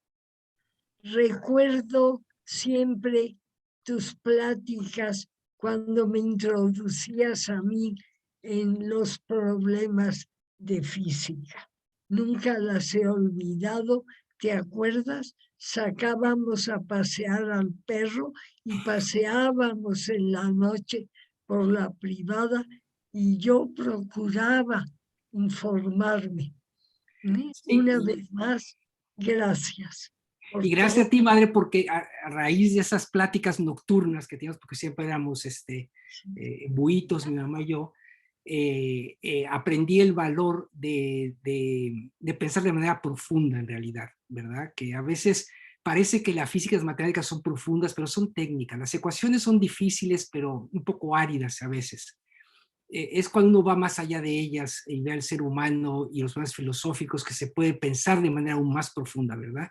Recuerdo siempre tus pláticas cuando me introducías a mí en los problemas de física. Nunca las he olvidado. ¿Te acuerdas? Sacábamos a pasear al perro y paseábamos en la noche por la privada y yo procuraba informarme. Sí, Una vez más, gracias. Y gracias a ti, madre, porque a raíz de esas pláticas nocturnas que teníamos, porque siempre éramos buitos, mi mamá y yo, aprendí el valor de pensar de manera profunda en realidad, ¿verdad? Que a veces parece que la física y las matemáticas son profundas, pero son técnicas. Las ecuaciones son difíciles, pero un poco áridas a veces. Es cuando uno va más allá de ellas y ve al ser humano y los más filosóficos que se puede pensar de manera aún más profunda, ¿verdad?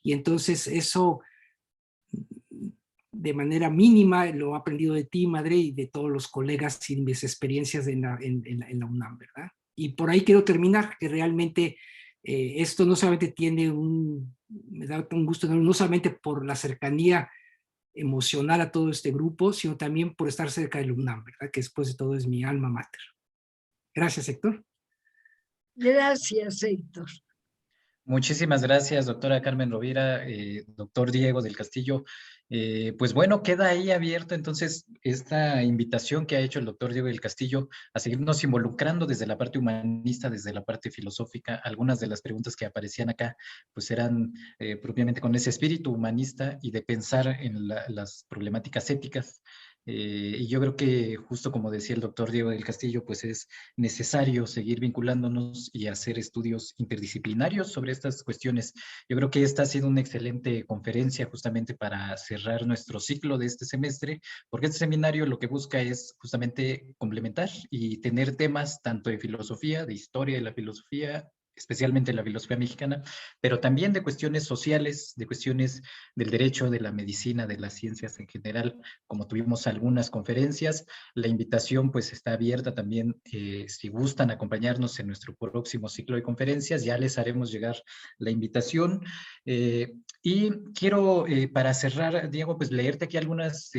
Y entonces eso, de manera mínima, lo he aprendido de ti, madre, y de todos los colegas y mis experiencias en la UNAM, ¿verdad? Y por ahí quiero terminar, que realmente esto no solamente tiene me da un gusto, no solamente por la cercanía emocional a todo este grupo, sino también por estar cerca del UNAM, ¿verdad? Que después de todo es mi alma mater. Gracias, Héctor. Gracias, Héctor. Muchísimas gracias, doctora Carmen Rovira, doctor Diego del Castillo. Pues bueno, queda ahí abierto entonces esta invitación que ha hecho el doctor Diego del Castillo a seguirnos involucrando desde la parte humanista, desde la parte filosófica. Algunas de las preguntas que aparecían acá pues eran propiamente con ese espíritu humanista y de pensar en las problemáticas éticas. Y yo creo que justo como decía el doctor Diego del Castillo, pues es necesario seguir vinculándonos y hacer estudios interdisciplinarios sobre estas cuestiones. Yo creo que esta ha sido una excelente conferencia justamente para cerrar nuestro ciclo de este semestre, porque este seminario lo que busca es justamente complementar y tener temas tanto de filosofía, de historia de la filosofía, especialmente la filosofía mexicana, pero también de cuestiones sociales, de cuestiones del derecho, de la medicina, de las ciencias en general, como tuvimos algunas conferencias. La invitación pues está abierta también, si gustan acompañarnos en nuestro próximo ciclo de conferencias, ya les haremos llegar la invitación. Y quiero, para cerrar, Diego, pues leerte aquí algunas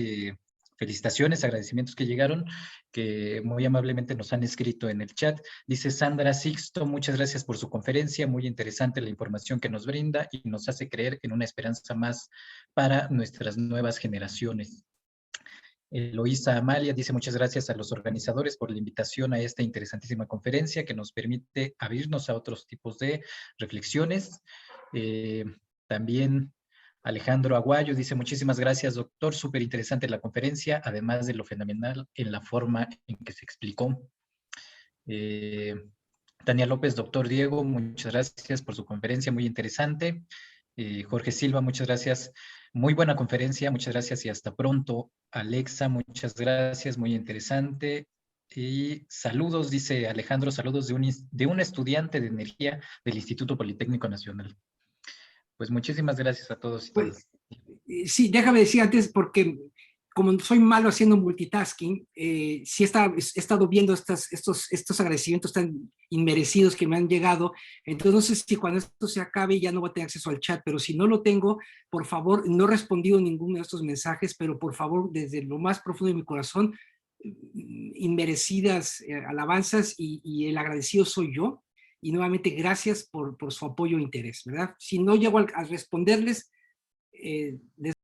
felicitaciones, agradecimientos que llegaron, que muy amablemente nos han escrito en el chat. Dice Sandra Sixto, muchas gracias por su conferencia, muy interesante la información que nos brinda y nos hace creer en una esperanza más para nuestras nuevas generaciones. Eloísa Amalia dice muchas gracias a los organizadores por la invitación a esta interesantísima conferencia que nos permite abrirnos a otros tipos de reflexiones. También Alejandro Aguayo dice muchísimas gracias, doctor, súper interesante la conferencia, además de lo fenomenal en la forma en que se explicó. Tania López, doctor Diego, muchas gracias por su conferencia, muy interesante. Jorge Silva, muchas gracias. Muy buena conferencia, muchas gracias y hasta pronto. Alexa, muchas gracias, muy interesante. Y saludos, dice Alejandro, saludos de un estudiante de energía del Instituto Politécnico Nacional. Pues muchísimas gracias a todos y todas. Sí, déjame decir antes, porque como soy malo haciendo multitasking, sí he estado viendo estos agradecimientos tan inmerecidos que me han llegado. Entonces, no sé si cuando esto se acabe ya no voy a tener acceso al chat, pero si no lo tengo, por favor, no he respondido ninguno de estos mensajes, pero por favor, desde lo más profundo de mi corazón, inmerecidas alabanzas y el agradecido soy yo. Y nuevamente, gracias por su apoyo e interés, ¿verdad? Si no llego a responderles,